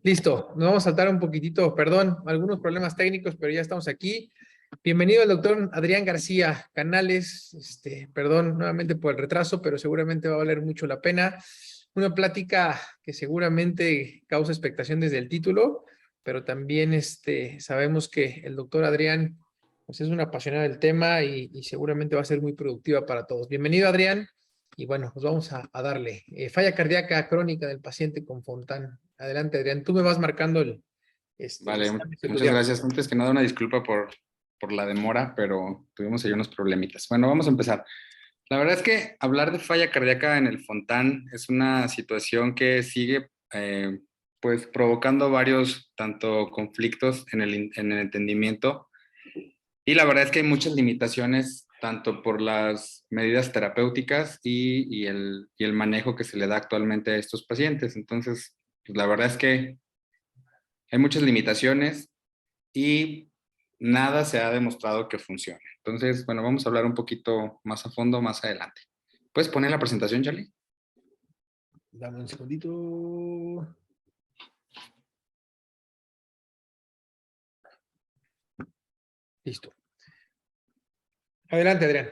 Listo, nos vamos a saltar un poquitito, perdón, algunos problemas técnicos, pero ya estamos aquí. Bienvenido al doctor Adrián García Canales. Perdón nuevamente por el retraso, pero seguramente va a valer mucho la pena. Una plática que seguramente causa expectación desde el título, pero también sabemos que el doctor Adrián pues, es un apasionado del tema y seguramente va a ser muy productiva para todos. Bienvenido, Adrián. Y bueno, pues vamos a darle. Falla cardíaca crónica del paciente con Fontán. Adelante, Adrián. Tú me vas marcando el Vale, examen de tu muchas diagnóstico. gracias. Antes que nada, una disculpa por la demora, pero tuvimos ahí unos problemitas. Bueno, vamos a empezar. La verdad es que hablar de falla cardíaca en el Fontán es una situación que sigue pues provocando varios tanto conflictos en el entendimiento, y la verdad es que hay muchas limitaciones tanto por las medidas terapéuticas y el manejo que se le da actualmente a estos pacientes. Entonces, pues, la verdad es que hay muchas limitaciones y nada se ha demostrado que funcione. Entonces, bueno, vamos a hablar un poquito más a fondo más adelante. ¿Puedes poner la presentación, Charlie? Dame un segundito. Listo. Adelante, Adrián.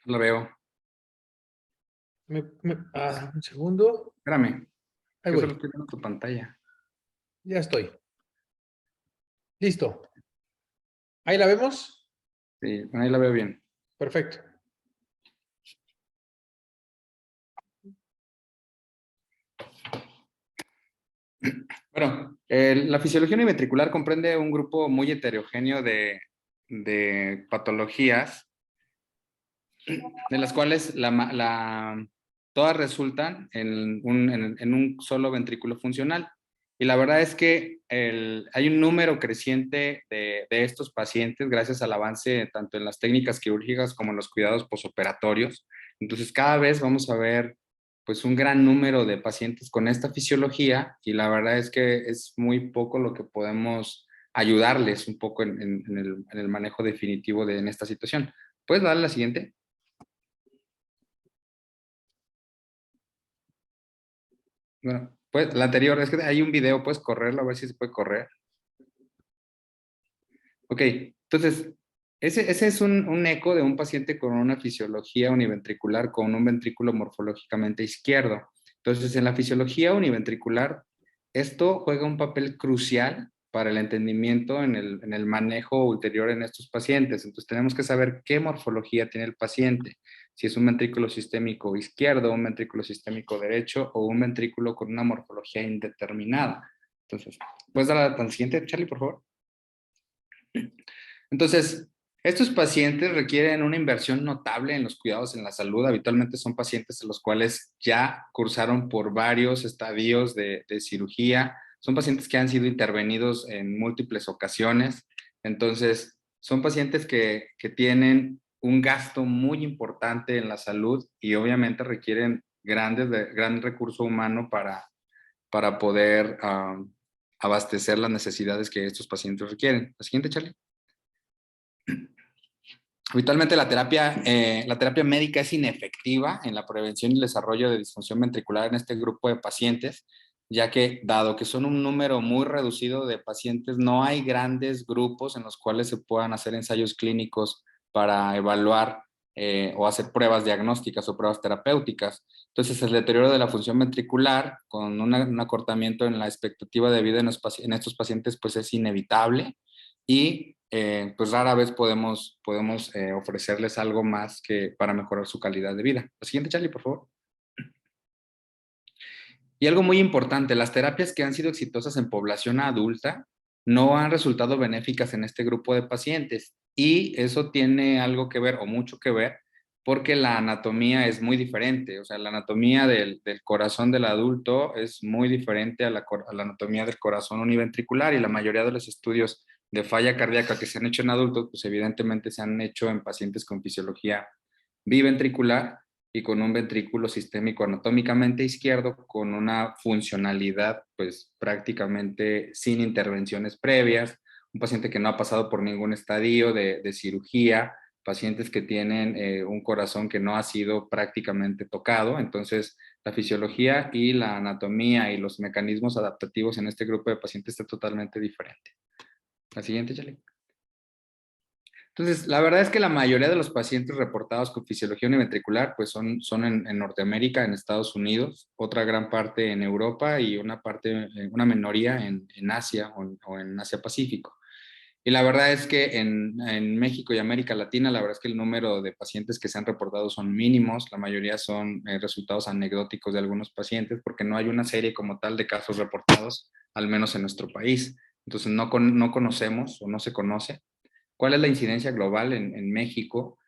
No la veo. Un segundo. Espérame, Ahí que solo voy. estoy viendo tu pantalla. Ya estoy. Listo. ¿Ahí la vemos? Sí, ahí la veo bien. Perfecto. Bueno, la fisiología univentricular comprende un grupo muy heterogéneo de patologías, de las cuales todas resultan en un solo ventrículo funcional. Y la verdad es que hay un número creciente de estos pacientes gracias al avance tanto en las técnicas quirúrgicas como en los cuidados posoperatorios. Entonces, cada vez vamos a ver pues un gran número de pacientes con esta fisiología, y la verdad es que es muy poco lo que podemos ayudarles un poco en el manejo definitivo en esta situación. ¿Puedes darle la siguiente? Bueno, pues la anterior, es que hay un video, puedes correrlo, a ver si se puede correr. Ok, entonces, ese es un eco de un paciente con una fisiología univentricular con un ventrículo morfológicamente izquierdo. Entonces, en la fisiología univentricular, esto juega un papel crucial para el entendimiento en el manejo ulterior en estos pacientes. Entonces, tenemos que saber qué morfología tiene el paciente, si es un ventrículo sistémico izquierdo, un ventrículo sistémico derecho o un ventrículo con una morfología indeterminada. Entonces, ¿puedes dar la siguiente, Charlie, por favor? Entonces, estos pacientes requieren una inversión notable en los cuidados en la salud. Habitualmente son pacientes en los cuales ya cursaron por varios estadios de cirugía. Son pacientes que han sido intervenidos en múltiples ocasiones. Entonces, son pacientes que tienen un gasto muy importante en la salud y obviamente requieren gran recurso humano para poder abastecer las necesidades que estos pacientes requieren. La siguiente, Charlie. Habitualmente la terapia médica es inefectiva en la prevención y el desarrollo de disfunción ventricular en este grupo de pacientes, ya que dado que son un número muy reducido de pacientes, no hay grandes grupos en los cuales se puedan hacer ensayos clínicos para evaluar o hacer pruebas diagnósticas o pruebas terapéuticas. Entonces, el deterioro de la función ventricular con un acortamiento en la expectativa de vida en estos pacientes pues es inevitable, y pues rara vez podemos ofrecerles algo más que para mejorar su calidad de vida. La siguiente, Charlie, por favor. Y algo muy importante, las terapias que han sido exitosas en población adulta no han resultado benéficas en este grupo de pacientes, y eso tiene algo que ver o mucho que ver porque la anatomía es muy diferente. O sea, la anatomía del corazón del adulto es muy diferente a la anatomía del corazón univentricular, y la mayoría de los estudios de falla cardíaca que se han hecho en adultos, pues evidentemente se han hecho en pacientes con fisiología biventricular y con un ventrículo sistémico anatómicamente izquierdo con una funcionalidad pues prácticamente sin intervenciones previas, un paciente que no ha pasado por ningún estadio de cirugía pacientes que tienen un corazón que no ha sido prácticamente tocado. Entonces, la fisiología y la anatomía y los mecanismos adaptativos en este grupo de pacientes está totalmente diferente. La siguiente, Chale. Entonces, la verdad es que la mayoría de los pacientes reportados con fisiología univentricular pues son en Norteamérica, en Estados Unidos, otra gran parte en Europa y una minoría en Asia o en Asia Pacífico. Y la verdad es que en México y América Latina, la verdad es que el número de pacientes que se han reportado son mínimos, la mayoría son resultados anecdóticos de algunos pacientes porque no hay una serie como tal de casos reportados, al menos en nuestro país. Entonces no conocemos o no se conoce cuál es la incidencia global en México,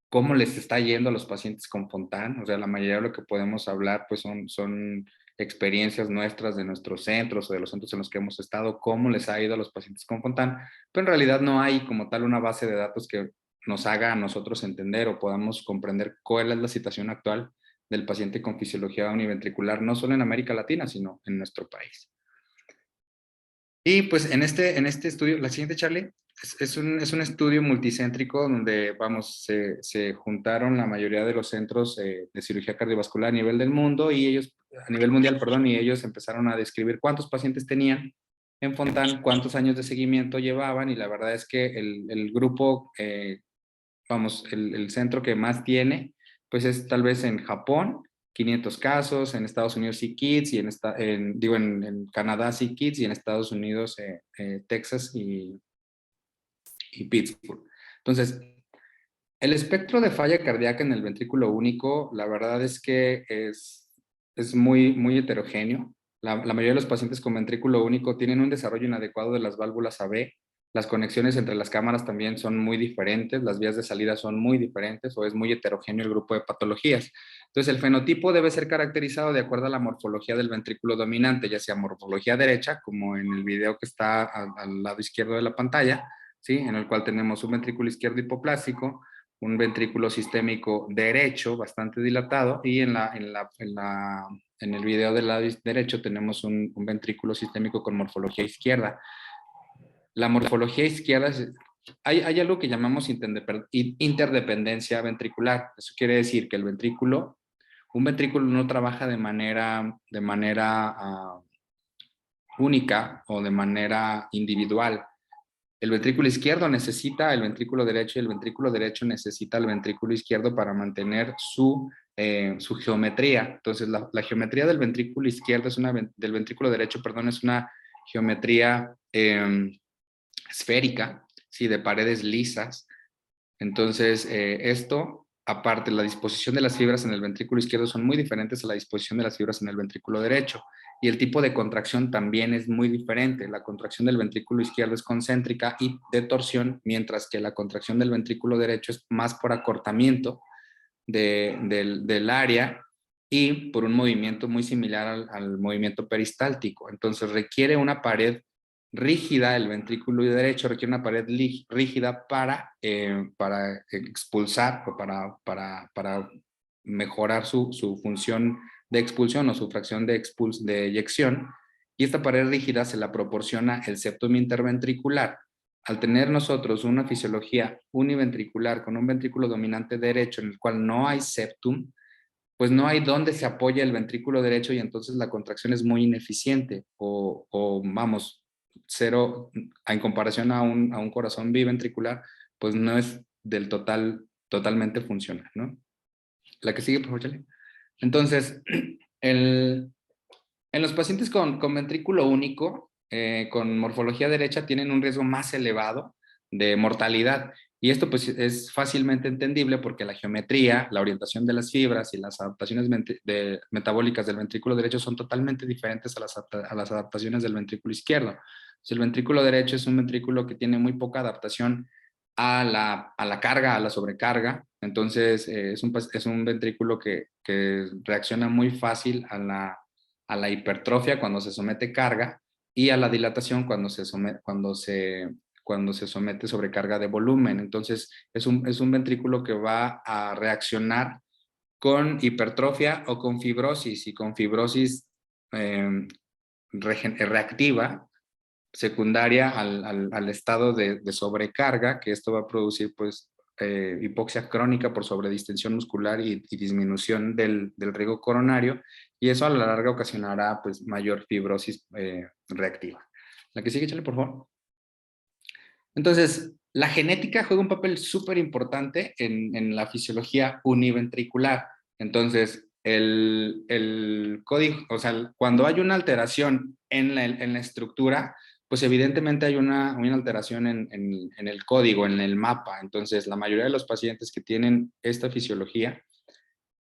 cómo les está yendo a los pacientes con Fontan. O sea, la mayoría de lo que podemos hablar pues son experiencias nuestras de nuestros centros o de los centros en los que hemos estado, cómo les ha ido a los pacientes con Fontan, pero en realidad no hay como tal una base de datos que nos haga a nosotros entender o podamos comprender cuál es la situación actual del paciente con fisiología univentricular, no solo en América Latina, sino en nuestro país. Y pues en este estudio, la siguiente, Charlie, es un estudio multicéntrico donde, vamos, se juntaron la mayoría de los centros de cirugía cardiovascular a nivel del mundo y ellos, a nivel mundial, perdón, y ellos empezaron a describir cuántos pacientes tenían en Fontan, cuántos años de seguimiento llevaban y la verdad es que el grupo, vamos, el centro que más tiene, pues es tal vez en Japón, 500 casos, en Estados Unidos SickKids, y en Canadá SickKids, y en Estados Unidos Texas y Pittsburgh. Entonces, el espectro de falla cardíaca en el ventrículo único, la verdad es que es muy heterogéneo. La mayoría de los pacientes con ventrículo único tienen un desarrollo inadecuado de las válvulas AB. Las conexiones entre las cámaras también son muy diferentes, las vías de salida son muy diferentes o es muy heterogéneo el grupo de patologías. Entonces, el fenotipo debe ser caracterizado de acuerdo a la morfología del ventrículo dominante, ya sea morfología derecha, como en el video que está al lado izquierdo de la pantalla, ¿sí? En el cual tenemos un ventrículo izquierdo hipoplástico, un ventrículo sistémico derecho bastante dilatado y en el video del lado derecho tenemos un ventrículo sistémico con morfología izquierda. La morfología izquierda hay algo que llamamos interdependencia ventricular. Eso quiere decir que un ventrículo no trabaja de manera única o de manera individual. El ventrículo izquierdo necesita el ventrículo derecho y el ventrículo derecho necesita el ventrículo izquierdo para mantener su geometría. Entonces, la geometría del ventrículo izquierdo del ventrículo derecho, perdón, es una geometría esférica, ¿sí? De paredes lisas. Entonces, esto, aparte, la disposición de las fibras en el ventrículo izquierdo son muy diferentes a la disposición de las fibras en el ventrículo derecho. Y el tipo de contracción también es muy diferente. La contracción del ventrículo izquierdo es concéntrica y de torsión, mientras que la contracción del ventrículo derecho es más por acortamiento del área y por un movimiento muy similar al movimiento peristáltico. Entonces requiere una pared rígida, el ventrículo derecho requiere una pared rígida para expulsar o para mejorar su función de expulsión o su fracción de eyección. Y esta pared rígida se la proporciona el septum interventricular. Al tener nosotros una fisiología univentricular con un ventrículo dominante derecho en el cual no hay septum, pues no hay dónde se apoya el ventrículo derecho y entonces la contracción es muy ineficiente o vamos, cero, en comparación a un corazón biventricular, pues no es totalmente funcional, ¿no? La que sigue, por favor, Chale. Entonces, en los pacientes con ventrículo único, con morfología derecha, tienen un riesgo más elevado de mortalidad. Y esto pues es fácilmente entendible porque la geometría, la orientación de las fibras y las adaptaciones metabólicas del ventrículo derecho son totalmente diferentes a las adaptaciones del ventrículo izquierdo. El ventrículo derecho es un ventrículo que tiene muy poca adaptación a la carga, a la sobrecarga. Entonces es un ventrículo que reacciona muy fácil a la hipertrofia cuando se somete carga y a la dilatación cuando se somete sobrecarga de volumen. Entonces, es un ventrículo que va a reaccionar con hipertrofia o con fibrosis, y con fibrosis reactiva, secundaria al estado de sobrecarga, que esto va a producir pues hipoxia crónica por sobredistensión muscular y disminución del riego coronario, y eso a la larga ocasionará pues mayor fibrosis reactiva. La que sigue, échale por favor. Entonces, la genética juega un papel súper importante en la fisiología univentricular. Entonces, el código, o sea, cuando hay una alteración en la estructura, pues evidentemente hay una alteración en el código, en el mapa. Entonces, la mayoría de los pacientes que tienen esta fisiología,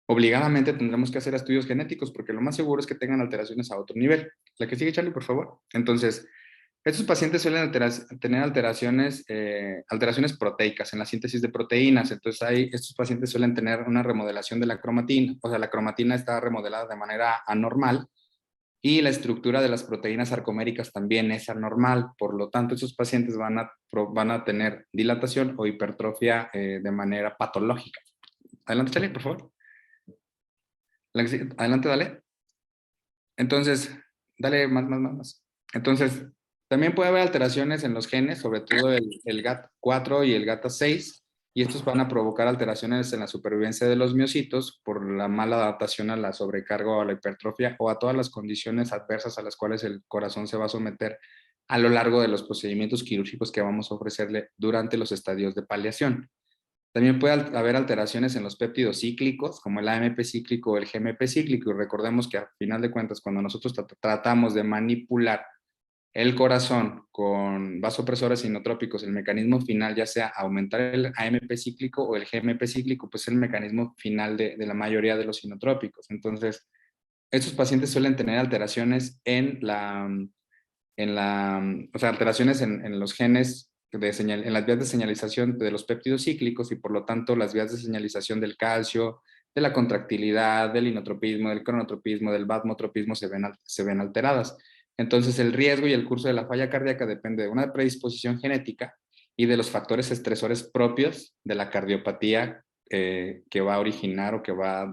obligadamente tendremos que hacer estudios genéticos porque lo más seguro es que tengan alteraciones a otro nivel. La que sigue, Charlie, por favor. Entonces, estos pacientes suelen tener alteraciones proteicas en la síntesis de proteínas. Entonces, estos pacientes suelen tener una remodelación de la cromatina. O sea, la cromatina está remodelada de manera anormal y la estructura de las proteínas sarcoméricas también es anormal. Por lo tanto, estos pacientes van a tener dilatación o hipertrofia de manera patológica. Adelante, Charlie, por favor. Adelante, dale. Entonces, dale más. Entonces, también puede haber alteraciones en los genes, sobre todo el GAT4 y el GATA6, y estos van a provocar alteraciones en la supervivencia de los miocitos por la mala adaptación a la sobrecarga o a la hipertrofia o a todas las condiciones adversas a las cuales el corazón se va a someter a lo largo de los procedimientos quirúrgicos que vamos a ofrecerle durante los estadios de paliación. También puede haber alteraciones en los péptidos cíclicos, como el AMP cíclico o el GMP cíclico, y recordemos que a final de cuentas, cuando nosotros tratamos de manipular el corazón con vasopresores inotrópicos, el mecanismo final, ya sea aumentar el AMP cíclico o el GMP cíclico, pues es el mecanismo final de la mayoría de los inotrópicos. Entonces, estos pacientes suelen tener alteraciones o sea, alteraciones en los genes en las vías de señalización de los péptidos cíclicos y por lo tanto las vías de señalización del calcio, de la contractilidad, del inotropismo, del cronotropismo, del vasmotropismo se ven alteradas. Entonces el riesgo y el curso de la falla cardíaca depende de una predisposición genética y de los factores estresores propios de la cardiopatía que va a originar o que va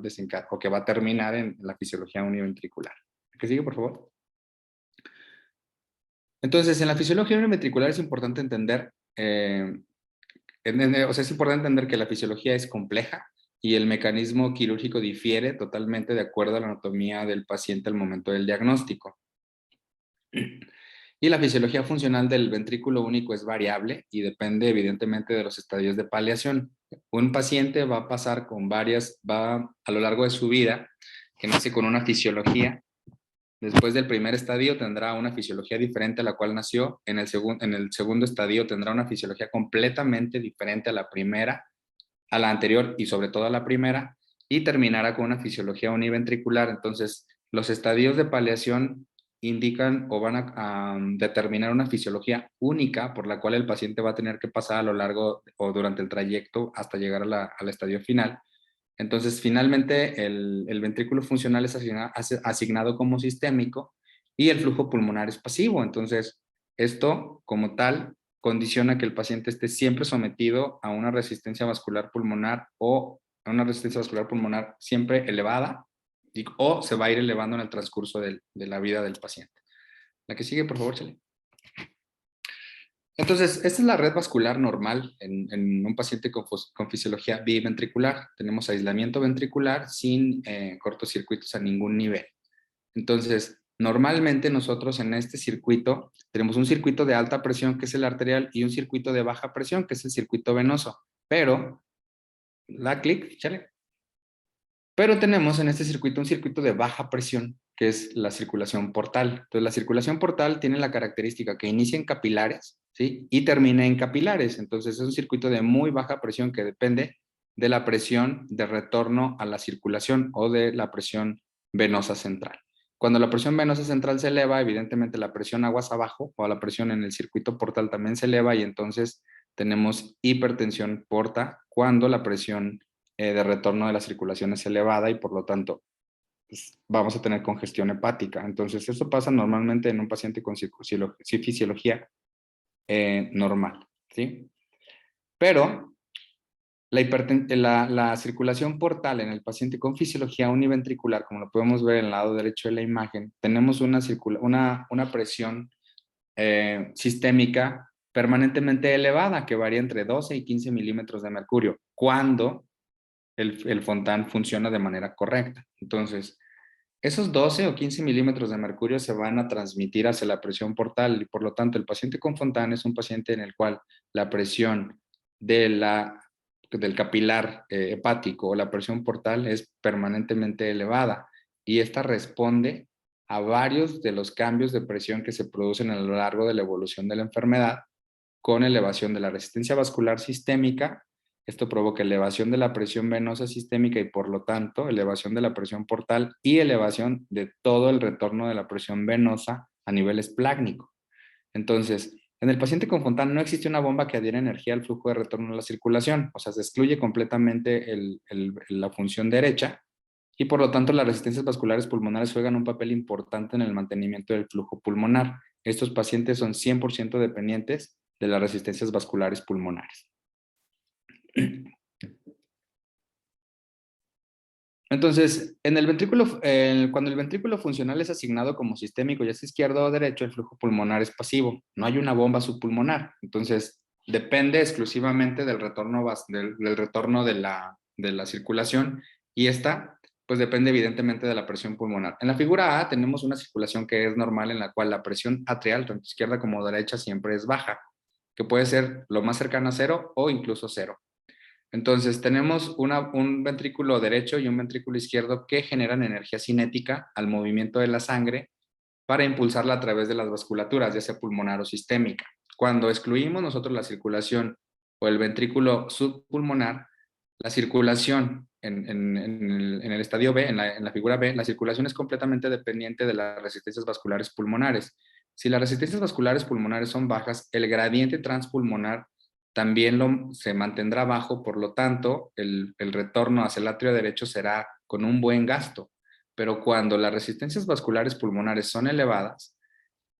a terminar en la fisiología univentricular. ¿Qué sigue, por favor? Entonces, en la fisiología univentricular es importante entender, o sea, es importante entender que la fisiología es compleja y el mecanismo quirúrgico difiere totalmente de acuerdo a la anatomía del paciente al momento del diagnóstico. Y la fisiología funcional del ventrículo único es variable y depende evidentemente de los estadios de paliación. Un paciente va a pasar a lo largo de su vida, que nace con una fisiología. Después del primer estadio tendrá una fisiología diferente a la cual nació. En el segundo estadio tendrá una fisiología completamente diferente a a la anterior y sobre todo a la primera. Y terminará con una fisiología univentricular. Entonces, los estadios de paliación indican o van a determinar una fisiología única por la cual el paciente va a tener que pasar a lo largo o durante el trayecto hasta llegar al estadio final. Entonces, finalmente, el ventrículo funcional es asignado como sistémico y el flujo pulmonar es pasivo. Entonces, esto, como tal, condiciona que el paciente esté siempre sometido a una resistencia vascular pulmonar o a una resistencia vascular pulmonar siempre elevada o se va a ir elevando en el transcurso de la vida del paciente. La que sigue, por favor, Chale. Entonces, esta es la red vascular normal en un paciente con fisiología biventricular. Tenemos aislamiento ventricular sin cortocircuitos a ningún nivel. Entonces, normalmente nosotros en este circuito tenemos un circuito de alta presión, que es el arterial, y un circuito de baja presión, que es el circuito venoso. Pero, da clic, chale. Pero tenemos en este circuito un circuito de baja presión, que es la circulación portal. Entonces, la circulación portal tiene la característica que inicia en capilares, ¿sí? Y termina en capilares. Entonces, es un circuito de muy baja presión que depende de la presión de retorno a la circulación o de la presión venosa central. Cuando la presión venosa central se eleva, evidentemente la presión aguas abajo o la presión en el circuito portal también se eleva y entonces tenemos hipertensión porta cuando la presión de retorno de la circulación es elevada y por lo tanto pues, vamos a tener congestión hepática. Entonces, esto pasa normalmente en un paciente con fisiología normal, ¿sí? Pero la circulación portal en el paciente con fisiología univentricular, como lo podemos ver en el lado derecho de la imagen, tenemos una presión sistémica permanentemente elevada, que varía entre 12 y 15 milímetros de mercurio, cuando el Fontan funciona de manera correcta. Entonces, esos 12 o 15 milímetros de mercurio se van a transmitir hacia la presión portal y por lo tanto el paciente con Fontan es un paciente en el cual la presión del capilar hepático o la presión portal es permanentemente elevada y esta responde a varios de los cambios de presión que se producen a lo largo de la evolución de la enfermedad con elevación de la resistencia vascular sistémica. Esto provoca elevación de la presión venosa sistémica y por lo tanto elevación de la presión portal y elevación de todo el retorno de la presión venosa a nivel esplácnico. Entonces, en el paciente con Fontan no existe una bomba que adhiera energía al flujo de retorno a la circulación, o sea, se excluye completamente la función derecha y por lo tanto las resistencias vasculares pulmonares juegan un papel importante en el mantenimiento del flujo pulmonar. Estos pacientes son 100% dependientes de las resistencias vasculares pulmonares. Entonces, en el ventrículo, cuando el ventrículo funcional es asignado como sistémico, ya sea izquierdo o derecho, el flujo pulmonar es pasivo. No hay una bomba subpulmonar. Entonces, depende exclusivamente del retorno, del retorno de la circulación y esta, pues depende evidentemente de la presión pulmonar. En la figura A tenemos una circulación que es normal en la cual la presión atrial, tanto izquierda como derecha, siempre es baja, que puede ser lo más cercano a cero o incluso cero. Entonces, tenemos un ventrículo derecho y un ventrículo izquierdo que generan energía cinética al movimiento de la sangre para impulsarla a través de las vasculaturas, ya sea pulmonar o sistémica. Cuando excluimos nosotros la circulación o el ventrículo subpulmonar, la circulación en el estadio B, en la figura B, la circulación es completamente dependiente de las resistencias vasculares pulmonares. Si las resistencias vasculares pulmonares son bajas, el gradiente transpulmonar también se mantendrá bajo, por lo tanto, el retorno hacia el atrio derecho será con un buen gasto. Pero cuando las resistencias vasculares pulmonares son elevadas,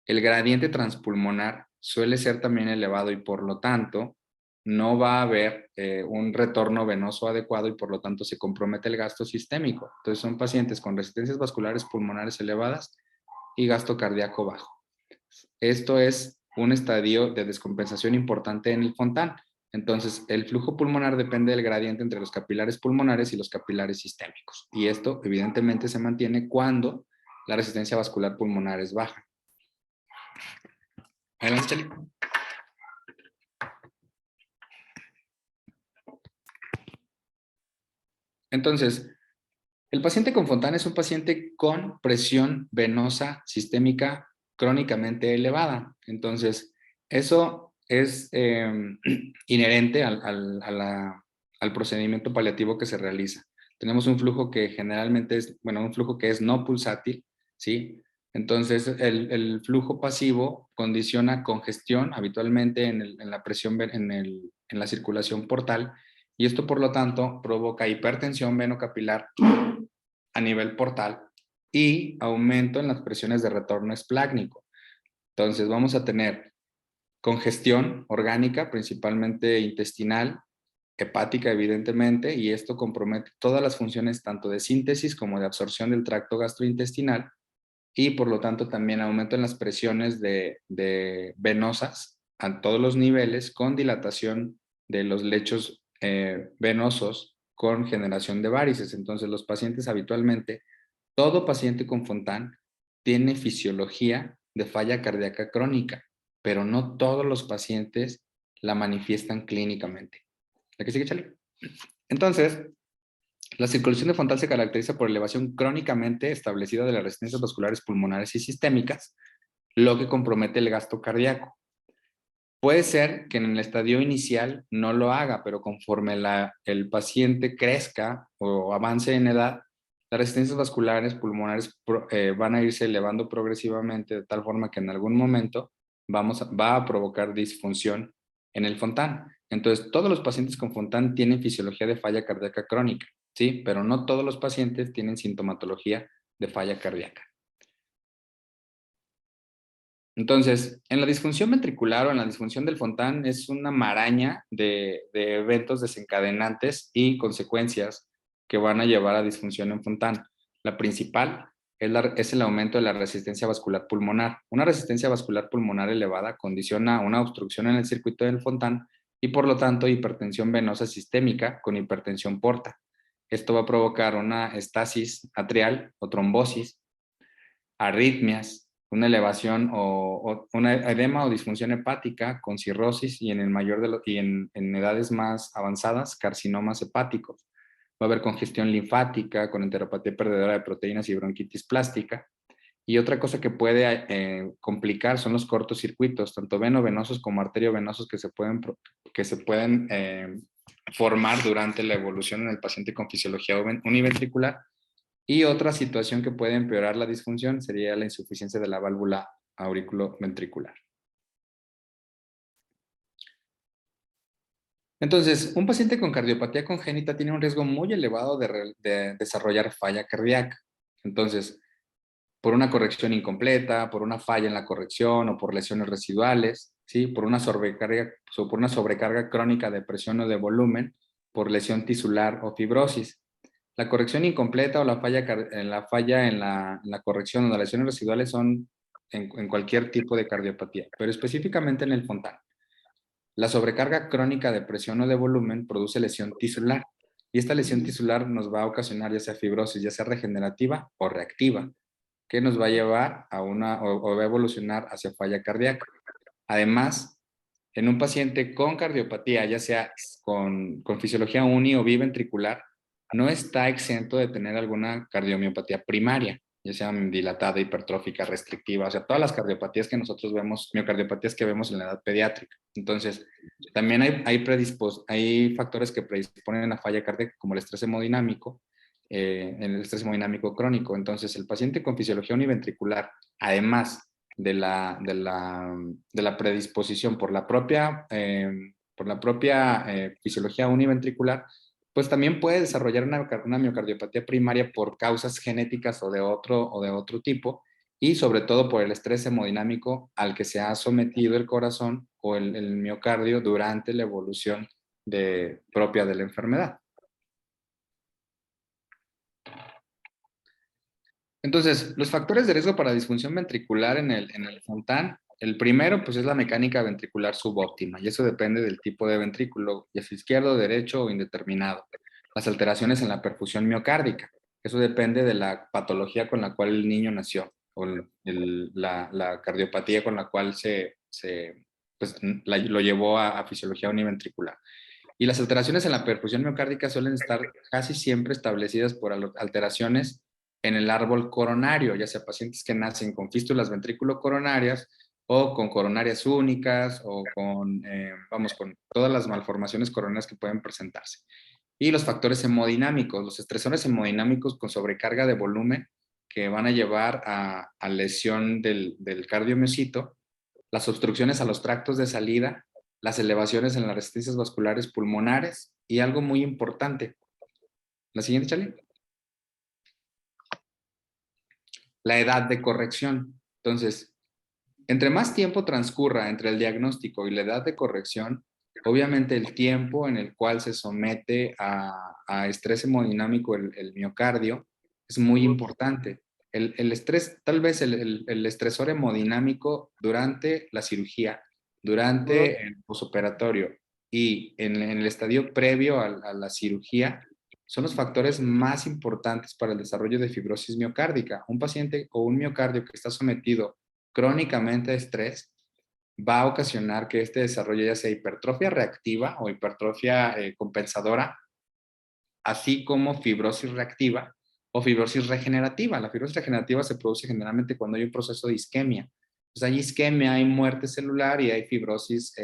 el gradiente transpulmonar suele ser también elevado y por lo tanto no va a haber un retorno venoso adecuado y por lo tanto se compromete el gasto sistémico. Entonces son pacientes con resistencias vasculares pulmonares elevadas y gasto cardíaco bajo. Esto es un estadio de descompensación importante en el Fontan. Entonces, el flujo pulmonar depende del gradiente entre los capilares pulmonares y los capilares sistémicos. Y esto, evidentemente, se mantiene cuando la resistencia vascular pulmonar es baja. Adelante, Cheli. Entonces, el paciente con Fontan es un paciente con presión venosa sistémica crónicamente elevada. Entonces, eso es inherente al procedimiento paliativo que se realiza. Tenemos un flujo que generalmente es, bueno, un flujo que es no pulsátil, ¿sí? Entonces, el flujo pasivo condiciona congestión habitualmente en la presión, en la circulación portal, y esto, por lo tanto, provoca hipertensión venocapilar a nivel portal y aumento en las presiones de retorno esplácnico. Entonces, vamos a tener congestión orgánica, principalmente intestinal, hepática, evidentemente, y esto compromete todas las funciones tanto de síntesis como de absorción del tracto gastrointestinal y, por lo tanto, también aumento en las presiones de venosas a todos los niveles con dilatación de los lechos venosos con generación de varices. Entonces, los pacientes habitualmente, todo paciente con Fontan tiene fisiología de falla cardíaca crónica, pero no todos los pacientes la manifiestan clínicamente. ¿La que sigue, Charlie? Entonces, la circulación de Fontan se caracteriza por elevación crónicamente establecida de las resistencias vasculares pulmonares y sistémicas, lo que compromete el gasto cardíaco. Puede ser que en el estadio inicial no lo haga, pero conforme el paciente crezca o avance en edad, las resistencias vasculares pulmonares van a irse elevando progresivamente de tal forma que en algún momento va a provocar disfunción en el Fontan. Entonces, todos los pacientes con Fontan tienen fisiología de falla cardíaca crónica, ¿sí? Pero no todos los pacientes tienen sintomatología de falla cardíaca. Entonces, en la disfunción ventricular o en la disfunción del Fontan es una maraña de eventos desencadenantes y consecuencias que van a llevar a disfunción en Fontan. La principal es el aumento de la resistencia vascular pulmonar. Una resistencia vascular pulmonar elevada condiciona una obstrucción en el circuito del Fontán y por lo tanto hipertensión venosa sistémica con hipertensión porta. Esto va a provocar una estasis atrial o trombosis, arritmias, una elevación o una edema o disfunción hepática con cirrosis y en el mayor de en edades más avanzadas, carcinomas hepáticos. Va a haber congestión linfática con enteropatía perdedora de proteínas y bronquitis plástica. Y otra cosa que puede complicar son los cortocircuitos, tanto venovenosos como arteriovenosos que se pueden formar durante la evolución en el paciente con fisiología univentricular. Y otra situación que puede empeorar la disfunción sería la insuficiencia de la válvula auriculoventricular. Entonces, un paciente con cardiopatía congénita tiene un riesgo muy elevado de desarrollar falla cardíaca. Entonces, por una corrección incompleta, por una falla en la corrección o por lesiones residuales, ¿sí? Por una sobrecarga crónica de presión o de volumen, por lesión tisular o fibrosis. La corrección incompleta o la falla en la corrección o las lesiones residuales son en cualquier tipo de cardiopatía, pero específicamente en el Fontán. La sobrecarga crónica de presión o de volumen produce lesión tisular y esta lesión tisular nos va a ocasionar ya sea fibrosis, ya sea regenerativa o reactiva, que nos va a llevar a o va a evolucionar hacia falla cardíaca. Además, en un paciente con cardiopatía, ya sea con fisiología uni o biventricular, no está exento de tener alguna cardiomiopatía primaria, ya sea dilatada, hipertrófica, restrictiva, o sea, todas las cardiopatías que nosotros vemos, miocardiopatías que vemos en la edad pediátrica. Entonces, también hay factores que predisponen a falla cardíaca, como el estrés hemodinámico, el estrés hemodinámico crónico. Entonces, el paciente con fisiología univentricular, además de la predisposición por la propia fisiología univentricular, pues también puede desarrollar una miocardiopatía primaria por causas genéticas o de otro tipo, y sobre todo por el estrés hemodinámico al que se ha sometido el corazón o el miocardio durante la evolución propia de la enfermedad. Entonces, los factores de riesgo para disfunción ventricular en el Fontán, el primero pues es la mecánica ventricular subóptima y eso depende del tipo de ventrículo, ya sea izquierdo, derecho o indeterminado. Las alteraciones en la perfusión miocárdica, eso depende de la patología con la cual el niño nació o la cardiopatía con la cual lo llevó a fisiología univentricular. Y las alteraciones en la perfusión miocárdica suelen estar casi siempre establecidas por alteraciones en el árbol coronario, ya sea pacientes que nacen con fístulas ventrículo-coronarias o con coronarias únicas o con todas las malformaciones coronarias que pueden presentarse. Y los factores hemodinámicos, los estresores hemodinámicos con sobrecarga de volumen que van a llevar a lesión del cardiomiocito, las obstrucciones a los tractos de salida, las elevaciones en las resistencias vasculares pulmonares y algo muy importante. La siguiente, Charlie. La edad de corrección. Entonces, entre más tiempo transcurra entre el diagnóstico y la edad de corrección, obviamente el tiempo en el cual se somete a estrés hemodinámico el miocardio es muy importante. El estrés, tal vez el estresor hemodinámico durante la cirugía, durante el posoperatorio y en el estadio previo a la cirugía, son los factores más importantes para el desarrollo de fibrosis miocárdica. Un paciente con un miocardio que está sometido crónicamente a estrés va a ocasionar que este desarrollo ya sea hipertrofia reactiva o hipertrofia compensadora, así como fibrosis reactiva o fibrosis regenerativa. La fibrosis regenerativa se produce generalmente cuando hay un proceso de isquemia. Pues hay isquemia, hay muerte celular y hay fibrosis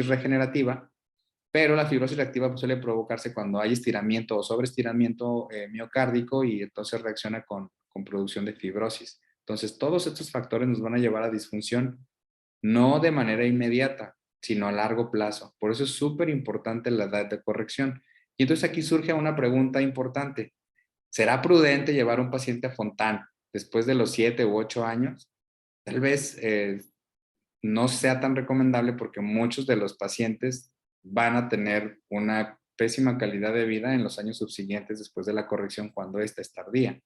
regenerativa, pero la fibrosis reactiva suele provocarse cuando hay estiramiento o sobreestiramiento miocárdico y entonces reacciona con producción de fibrosis. Entonces, todos estos factores nos van a llevar a disfunción, no de manera inmediata, sino a largo plazo. Por eso es súper importante la edad de corrección. Y entonces aquí surge una pregunta importante. ¿Será prudente llevar a un paciente a Fontán después de los 7 u 8 años? Tal vez no sea tan recomendable porque muchos de los pacientes van a tener una pésima calidad de vida en los años subsiguientes después de la corrección cuando esta es tardía.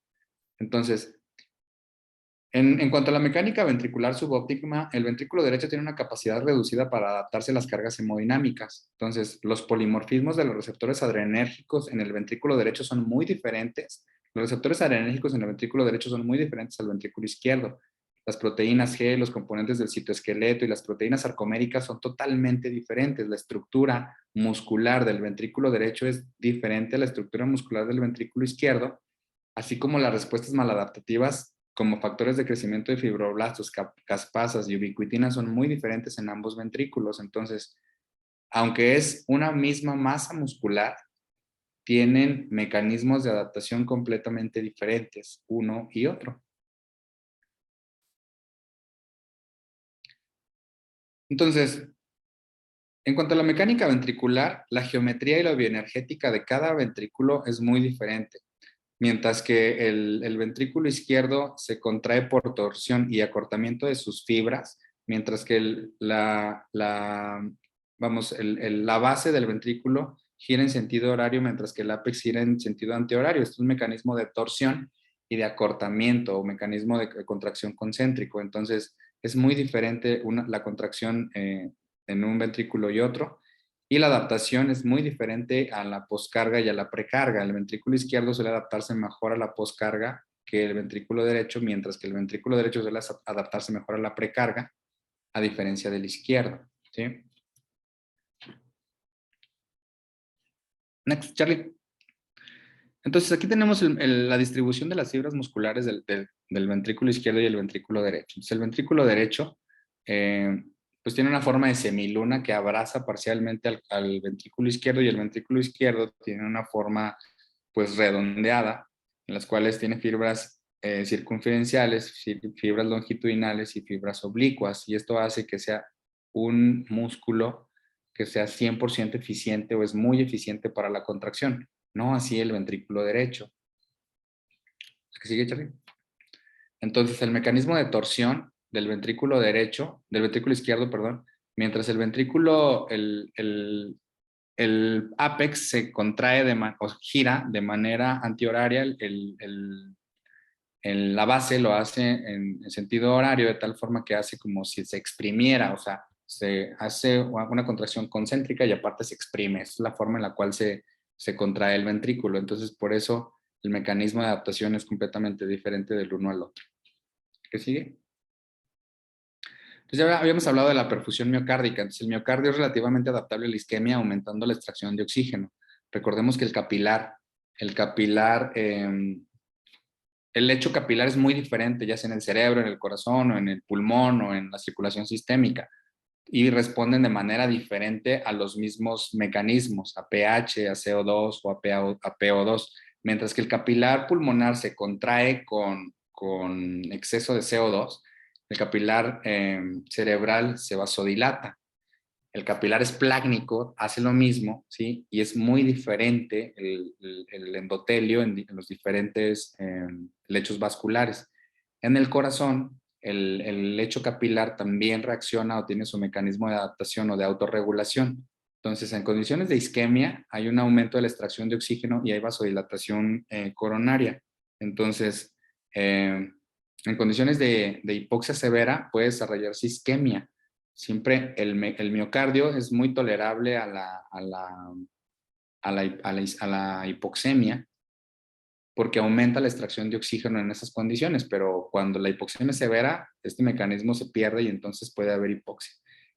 Entonces, En cuanto a la mecánica ventricular subóptima, el ventrículo derecho tiene una capacidad reducida para adaptarse a las cargas hemodinámicas. Entonces, los polimorfismos de los receptores adrenérgicos en el ventrículo derecho son muy diferentes. Los receptores adrenérgicos en el ventrículo derecho son muy diferentes al ventrículo izquierdo. Las proteínas G, los componentes del citoesqueleto y las proteínas sarcoméricas son totalmente diferentes. La estructura muscular del ventrículo derecho es diferente a la estructura muscular del ventrículo izquierdo, así como las respuestas maladaptativas como factores de crecimiento de fibroblastos, caspasas y ubiquitinas son muy diferentes en ambos ventrículos. Entonces, aunque es una misma masa muscular, tienen mecanismos de adaptación completamente diferentes uno y otro. Entonces, en cuanto a la mecánica ventricular, la geometría y la bioenergética de cada ventrículo es muy diferente. Mientras que el ventrículo izquierdo se contrae por torsión y acortamiento de sus fibras, mientras que la base del ventrículo gira en sentido horario, mientras que el ápex gira en sentido antihorario. Esto es un mecanismo de torsión y de acortamiento o mecanismo de contracción concéntrico. Entonces, es muy diferente la contracción en un ventrículo y otro. Y la adaptación es muy diferente a la poscarga y a la precarga. El ventrículo izquierdo suele adaptarse mejor a la poscarga que el ventrículo derecho, mientras que el ventrículo derecho suele adaptarse mejor a la precarga, a diferencia del izquierdo. ¿Sí? Next, Charlie. Entonces, aquí tenemos la distribución de las fibras musculares del ventrículo izquierdo y el ventrículo derecho. Entonces, el ventrículo derecho pues tiene una forma de semiluna que abraza parcialmente al ventrículo izquierdo, y el ventrículo izquierdo tiene una forma pues redondeada, en las cuales tiene fibras circunferenciales, fibras longitudinales y fibras oblicuas, y esto hace que sea un músculo que sea 100% eficiente o es muy eficiente para la contracción. No así el ventrículo derecho. ¿Que sigue, Charlie? Entonces, el mecanismo de torsión del ventrículo derecho, del ventrículo izquierdo, perdón, mientras el ventrículo, el ápex se contrae o gira de manera antihoraria, la base lo hace en sentido horario, de tal forma que hace como si se exprimiera, o sea, se hace una contracción concéntrica y aparte se exprime. Esa es la forma en la cual se contrae el ventrículo. Entonces, por eso el mecanismo de adaptación es completamente diferente del uno al otro. ¿Qué sigue? Entonces ya habíamos hablado de la perfusión miocárdica. Entonces el miocardio es relativamente adaptable a la isquemia, aumentando la extracción de oxígeno. Recordemos que el lecho capilar es muy diferente, ya sea en el cerebro, en el corazón, o en el pulmón, o en la circulación sistémica, y responden de manera diferente a los mismos mecanismos, a pH, a CO2 o a PO2, mientras que el capilar pulmonar se contrae con exceso de CO2, el capilar cerebral se vasodilata. El capilar esplácnico hace lo mismo, ¿sí? Y es muy diferente el endotelio en los diferentes lechos vasculares. En el corazón, el lecho capilar también reacciona o tiene su mecanismo de adaptación o de autorregulación. Entonces, en condiciones de isquemia, hay un aumento de la extracción de oxígeno y hay vasodilatación coronaria. Entonces, en condiciones de hipoxia severa, puede desarrollarse isquemia. Siempre el miocardio es muy tolerable a la hipoxemia, porque aumenta la extracción de oxígeno en esas condiciones, pero cuando la hipoxemia es severa, este mecanismo se pierde y entonces puede haber hipoxia.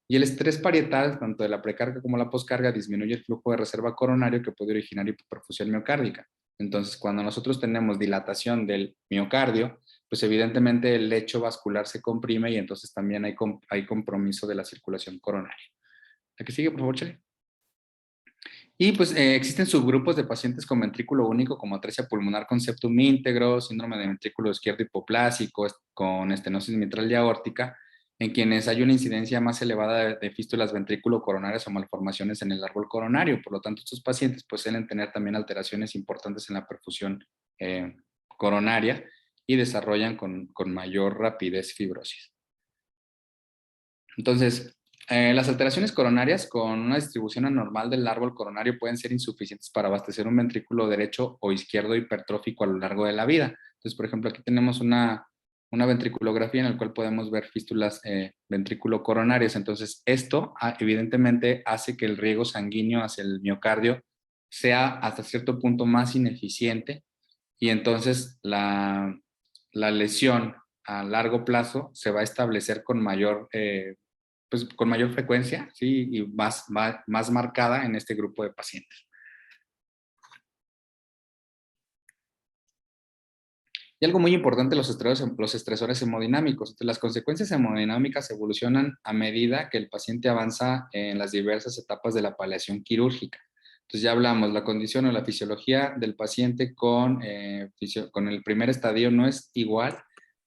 Y el estrés parietal, tanto de la precarga como la poscarga, disminuye el flujo de reserva coronario que puede originar hipoperfusión miocárdica. Entonces, cuando nosotros tenemos dilatación del miocardio, pues evidentemente el lecho vascular se comprime y entonces también hay compromiso de la circulación coronaria. ¿La que sigue, por favor, Chele? Y pues existen subgrupos de pacientes con ventrículo único, como atresia pulmonar con septum íntegro, síndrome de ventrículo izquierdo hipoplásico, con estenosis mitral y aórtica, en quienes hay una incidencia más elevada de fístulas ventrículo coronarias o malformaciones en el árbol coronario. Por lo tanto, estos pacientes pues, suelen tener también alteraciones importantes en la perfusión coronaria y desarrollan con mayor rapidez fibrosis. Entonces, las alteraciones coronarias con una distribución anormal del árbol coronario pueden ser insuficientes para abastecer un ventrículo derecho o izquierdo hipertrófico a lo largo de la vida. Entonces, por ejemplo, aquí tenemos una una ventriculografía en la cual podemos ver fístulas ventriculocoronarias. Entonces, esto evidentemente hace que el riego sanguíneo hacia el miocardio sea hasta cierto punto más ineficiente y entonces la lesión a largo plazo se va a establecer con mayor, pues, con mayor frecuencia, ¿sí? Y más marcada en este grupo de pacientes. Y algo muy importante, los estresores hemodinámicos. Entonces, las consecuencias hemodinámicas evolucionan a medida que el paciente avanza en las diversas etapas de la paliación quirúrgica. Entonces, ya hablamos, la condición o la fisiología del paciente con el primer estadio no es igual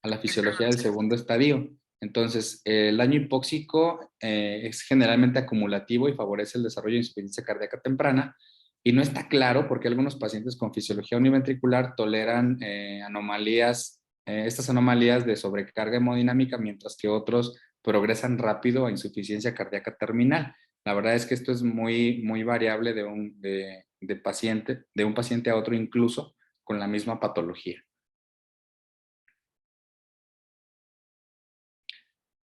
a la fisiología del segundo estadio. Entonces, el daño hipóxico es generalmente acumulativo y favorece el desarrollo de insuficiencia cardíaca temprana. Y no está claro por qué algunos pacientes con fisiología univentricular toleran estas anomalías de sobrecarga hemodinámica, mientras que otros progresan rápido a insuficiencia cardíaca terminal. La verdad es que esto es muy, muy variable de un paciente a otro, incluso con la misma patología.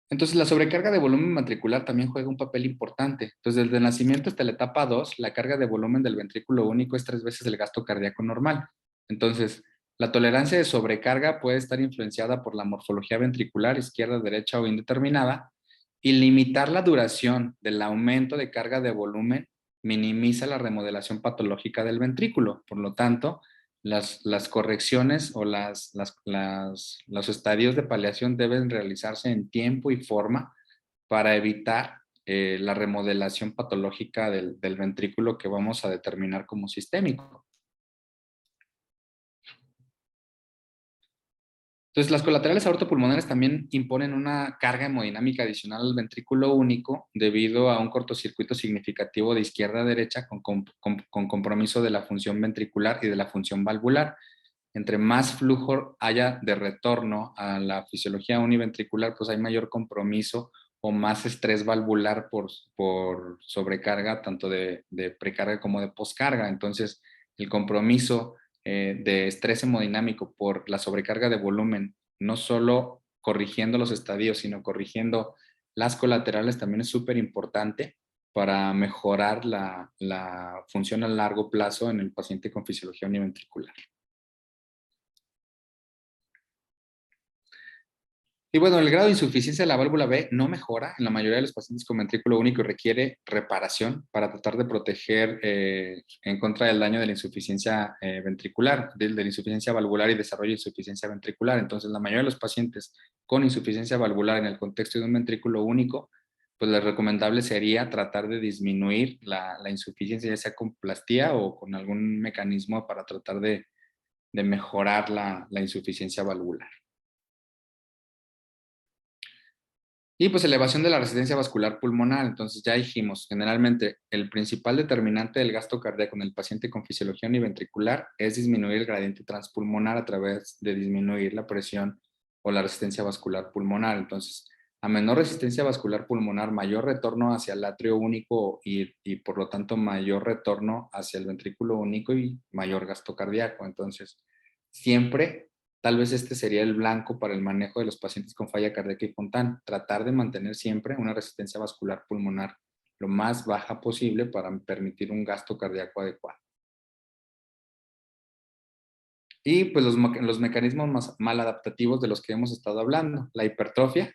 Entonces, la sobrecarga de volumen ventricular también juega un papel importante. Entonces, desde el nacimiento hasta la etapa 2, la carga de volumen del ventrículo único es 3 veces el gasto cardíaco normal. Entonces, la tolerancia de sobrecarga puede estar influenciada por la morfología ventricular, izquierda, derecha o indeterminada, y limitar la duración del aumento de carga de volumen minimiza la remodelación patológica del ventrículo. Por lo tanto, las correcciones o los estadios de paliación deben realizarse en tiempo y forma para evitar la remodelación patológica del ventrículo que vamos a determinar como sistémico. Entonces, las colaterales aortopulmonares también imponen una carga hemodinámica adicional al ventrículo único debido a un cortocircuito significativo de izquierda a derecha con compromiso de la función ventricular y de la función valvular. Entre más flujo haya de retorno a la fisiología univentricular, pues hay mayor compromiso o más estrés valvular por sobrecarga, tanto de precarga como de poscarga. Entonces, el compromiso de estrés hemodinámico por la sobrecarga de volumen, no solo corrigiendo los estadios, sino corrigiendo las colaterales, también es súper importante para mejorar la función a largo plazo en el paciente con fisiología univentricular. Y bueno, el grado de insuficiencia de la válvula B no mejora en la mayoría de los pacientes con ventrículo único y requiere reparación para tratar de proteger en contra del daño de la insuficiencia ventricular, de la insuficiencia valvular y desarrollo de insuficiencia ventricular. Entonces, la mayoría de los pacientes con insuficiencia valvular en el contexto de un ventrículo único, pues lo recomendable sería tratar de disminuir la insuficiencia, ya sea con plastía o con algún mecanismo para tratar de mejorar la insuficiencia valvular. Y pues elevación de la resistencia vascular pulmonar. Entonces ya dijimos, generalmente el principal determinante del gasto cardíaco en el paciente con fisiología univentricular es disminuir el gradiente transpulmonar a través de disminuir la presión o la resistencia vascular pulmonar. Entonces, a menor resistencia vascular pulmonar, mayor retorno hacia el atrio único y por lo tanto mayor retorno hacia el ventrículo único y mayor gasto cardíaco. Entonces, siempre tal vez este sería el blanco para el manejo de los pacientes con falla cardíaca y Fontan. Tratar de mantener siempre una resistencia vascular pulmonar lo más baja posible para permitir un gasto cardíaco adecuado. Y pues los mecanismos más maladaptativos de los que hemos estado hablando. La hipertrofia,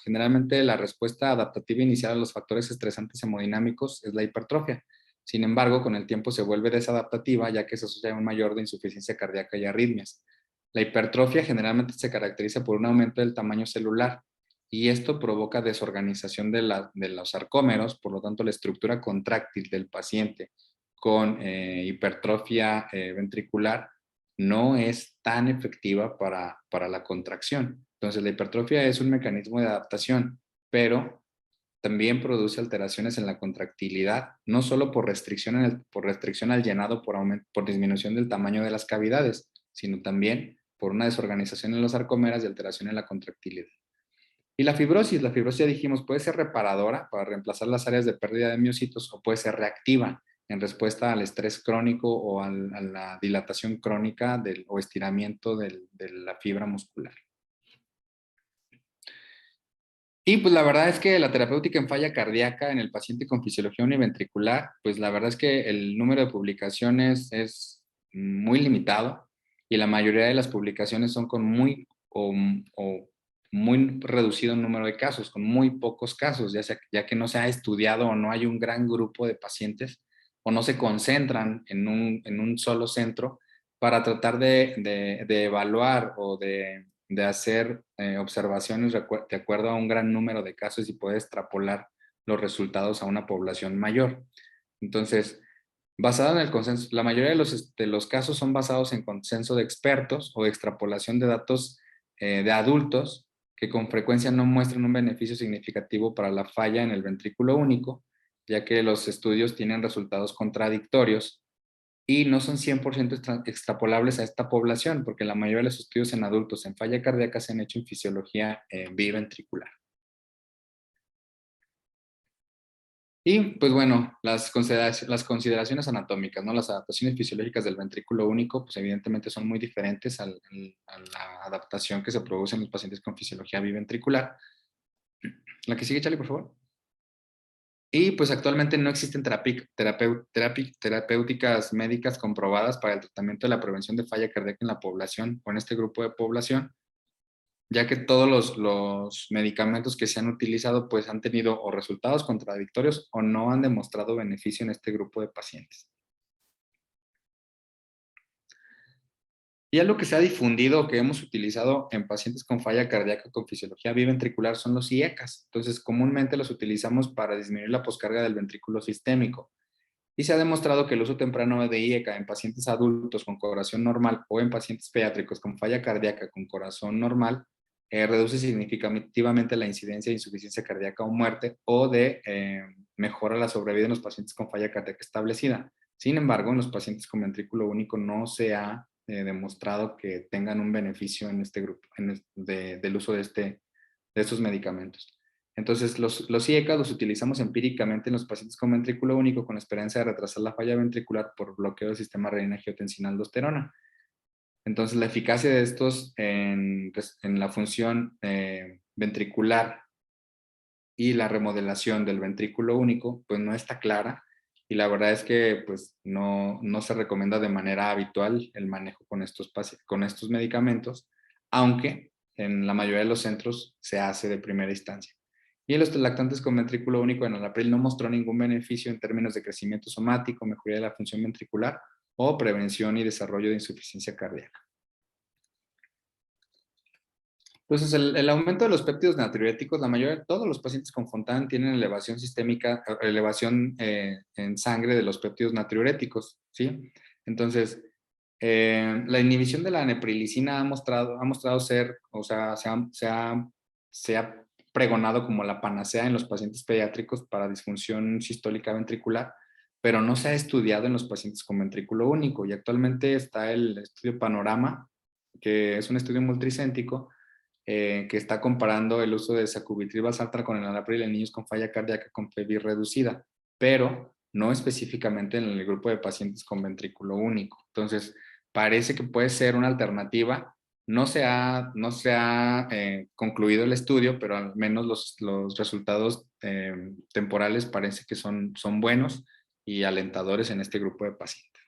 generalmente la respuesta adaptativa inicial a los factores estresantes hemodinámicos es la hipertrofia. Sin embargo, con el tiempo se vuelve desadaptativa ya que se asocia a un mayor de insuficiencia cardíaca y arritmias. La hipertrofia generalmente se caracteriza por un aumento del tamaño celular y esto provoca desorganización de los sarcómeros, por lo tanto la estructura contráctil del paciente con hipertrofia ventricular no es tan efectiva para la contracción. Entonces la hipertrofia es un mecanismo de adaptación, pero también produce alteraciones en la contractilidad, no solo por restricción al llenado por disminución del tamaño de las cavidades, sino también por una desorganización en los sarcómeros y alteración en la contractilidad. Y la fibrosis ya dijimos, puede ser reparadora para reemplazar las áreas de pérdida de miocitos o puede ser reactiva en respuesta al estrés crónico o a la dilatación crónica o estiramiento de la fibra muscular. Y pues la verdad es que la terapéutica en falla cardíaca en el paciente con fisiología univentricular, pues la verdad es que el número de publicaciones es muy limitado y la mayoría de las publicaciones son con o muy reducido número de casos, con muy pocos casos, ya que no se ha estudiado o no hay un gran grupo de pacientes o no se concentran en un solo centro para tratar de evaluar o de hacer observaciones de acuerdo a un gran número de casos y poder extrapolar los resultados a una población mayor. Entonces, basado en el consenso, la mayoría de los casos son basados en consenso de expertos o extrapolación de datos de adultos que con frecuencia no muestran un beneficio significativo para la falla en el ventrículo único, ya que los estudios tienen resultados contradictorios y no son 100% extrapolables a esta población, porque la mayoría de los estudios en adultos en falla cardíaca se han hecho en fisiología biventricular. Y pues bueno, las consideraciones anatómicas, ¿no? Las adaptaciones fisiológicas del ventrículo único, pues evidentemente son muy diferentes a la adaptación que se produce en los pacientes con fisiología biventricular. La que sigue, Charlie, por favor. Y pues actualmente no existen terapéuticas médicas comprobadas para el tratamiento de la prevención de falla cardíaca en la población o en este grupo de población, ya que todos los medicamentos que se han utilizado pues han tenido o resultados contradictorios o no han demostrado beneficio en este grupo de pacientes. Y algo que se ha difundido o que hemos utilizado en pacientes con falla cardíaca con fisiología biventricular son los IECAs. Entonces, comúnmente los utilizamos para disminuir la poscarga del ventrículo sistémico. Y se ha demostrado que el uso temprano de IECA en pacientes adultos con corazón normal o en pacientes pediátricos con falla cardíaca con corazón normal reduce significativamente la incidencia de insuficiencia cardíaca o muerte o mejora la sobrevida en los pacientes con falla cardíaca establecida. Sin embargo, en los pacientes con ventrículo único no se ha demostrado que tengan un beneficio en este grupo del uso de estos medicamentos. Entonces, los IECA los utilizamos empíricamente en los pacientes con ventrículo único con la esperanza de retrasar la falla ventricular por bloqueo del sistema renina-angiotensina-aldosterona. Entonces, la eficacia de estos en la función ventricular y la remodelación del ventrículo único, pues no está clara y la verdad es que pues no se recomienda de manera habitual el manejo con estos medicamentos, aunque en la mayoría de los centros se hace de primera instancia. Y en los lactantes con ventrículo único, enalapril no mostró ningún beneficio en términos de crecimiento somático, mejoría de la función ventricular o prevención y desarrollo de insuficiencia cardíaca. Entonces, el aumento de los péptidos natriuréticos, la mayoría de todos los pacientes con Fontan tienen elevación sistémica, elevación en sangre de los péptidos natriuréticos, ¿sí? Entonces, la inhibición de la neprilicina ha mostrado ser, o sea, se ha pregonado como la panacea en los pacientes pediátricos para disfunción sistólica ventricular, pero no se ha estudiado en los pacientes con ventrículo único y actualmente está el estudio Panorama, que es un estudio multicéntrico, que está comparando el uso de sacubitril valsartan con el enalapril en niños con falla cardíaca con PVI reducida, pero no específicamente en el grupo de pacientes con ventrículo único. Entonces, parece que puede ser una alternativa. No se ha concluido el estudio, pero al menos los resultados temporales parece que son buenos y alentadores en este grupo de pacientes.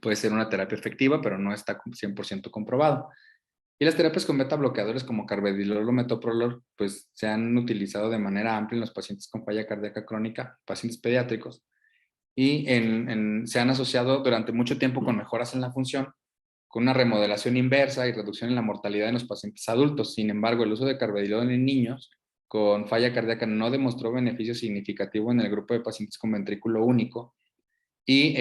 Puede ser una terapia efectiva, pero no está 100% comprobado. Y las terapias con beta bloqueadores como carvedilol o metoprolol, pues se han utilizado de manera amplia en los pacientes con falla cardíaca crónica, pacientes pediátricos, y se han asociado durante mucho tiempo con mejoras en la función, con una remodelación inversa y reducción en la mortalidad en los pacientes adultos. Sin embargo, el uso de carvedilol en niños con falla cardíaca no demostró beneficio significativo en el grupo de pacientes con ventrículo único, y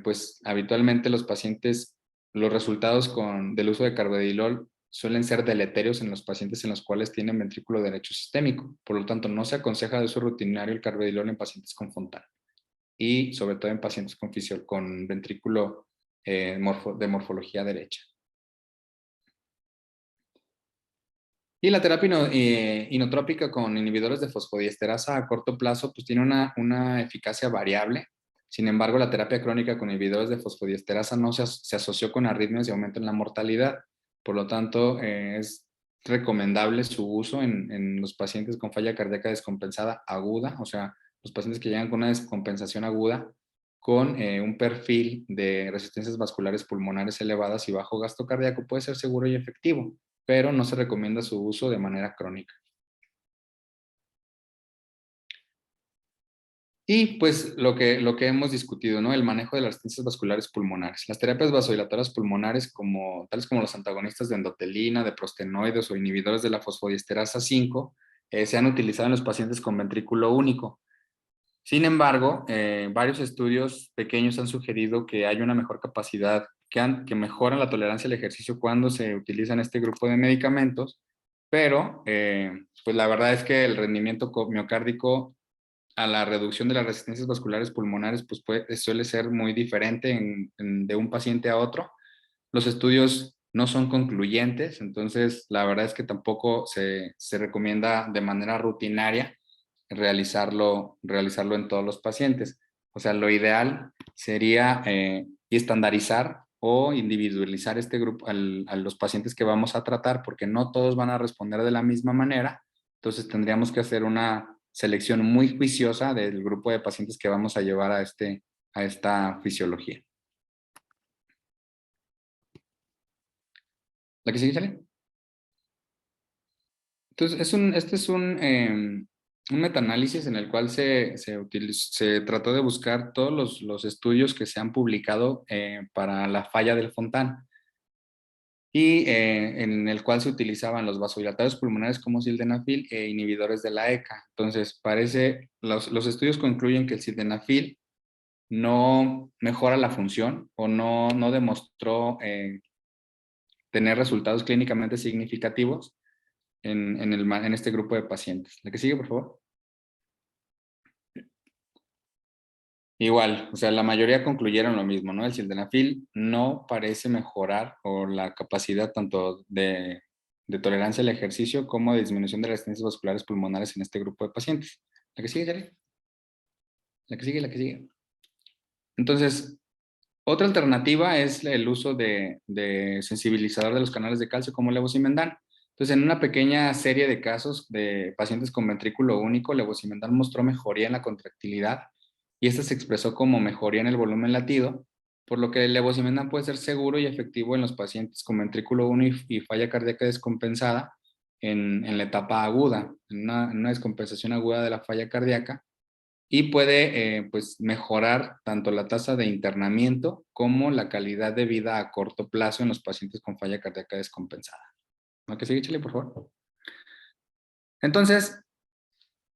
pues habitualmente los pacientes, los resultados del uso de carvedilol suelen ser deleterios en los pacientes en los cuales tienen ventrículo derecho sistémico. Por lo tanto, no se aconseja de uso rutinario el carvedilol en pacientes con Fontan y sobre todo en pacientes con ventrículo de morfología derecha. Y la terapia inotrópica con inhibidores de fosfodiesterasa a corto plazo pues tiene una eficacia variable. Sin embargo, la terapia crónica con inhibidores de fosfodiesterasa no se asoció con arritmias y aumento en la mortalidad. Por lo tanto, es recomendable su uso en los pacientes con falla cardíaca descompensada aguda, o sea, los pacientes que llegan con una descompensación aguda con un perfil de resistencias vasculares pulmonares elevadas y bajo gasto cardíaco puede ser seguro y efectivo, pero no se recomienda su uso de manera crónica. Y pues lo que hemos discutido, ¿no? El manejo de las resistencias vasculares pulmonares. Las terapias vasodilatadoras pulmonares, tales como los antagonistas de endotelina, de prostenoides o inhibidores de la fosfodiesterasa 5, se han utilizado en los pacientes con ventrículo único. Sin embargo, varios estudios pequeños han sugerido que hay una mejor capacidad, que mejoran la tolerancia al ejercicio cuando se utilizan este grupo de medicamentos, pero pues la verdad es que el rendimiento miocárdico a la reducción de las resistencias vasculares pulmonares pues suele ser muy diferente de un paciente a otro. Los estudios no son concluyentes, entonces la verdad es que tampoco se recomienda de manera rutinaria realizarlo en todos los pacientes. O sea, lo ideal sería estandarizar o individualizar este grupo a los pacientes que vamos a tratar, porque no todos van a responder de la misma manera. Entonces tendríamos que hacer una selección muy juiciosa del grupo de pacientes que vamos a llevar a esta fisiología. ¿La que sigue, Charlie? Entonces, este es un metaanálisis en el cual se trató de buscar todos los estudios que se han publicado para la falla del Fontan y en el cual se utilizaban los vasodilatadores pulmonares como sildenafil e inhibidores de la ECA. Entonces, los estudios concluyen que el sildenafil no mejora la función o no demostró tener resultados clínicamente significativos en este grupo de pacientes. La que sigue, por favor. Igual, o sea, la mayoría concluyeron lo mismo, ¿no? El sildenafil no parece mejorar o la capacidad tanto de tolerancia al ejercicio como de disminución de resistencias vasculares pulmonares en este grupo de pacientes. La que sigue, Yari. La que sigue, la que sigue. Entonces, otra alternativa es el uso de sensibilizador de los canales de calcio como levosimendan. Entonces, en una pequeña serie de casos de pacientes con ventrículo único, levosimendan mostró mejoría en la contractilidad y esta se expresó como mejoría en el volumen latido, por lo que el levosimendan puede ser seguro y efectivo en los pacientes con ventrículo único y falla cardíaca descompensada en la etapa aguda, en una descompensación aguda de la falla cardíaca y puede pues mejorar tanto la tasa de internamiento como la calidad de vida a corto plazo en los pacientes con falla cardíaca descompensada. ¿No? Que sigue, Chile, por favor. Entonces,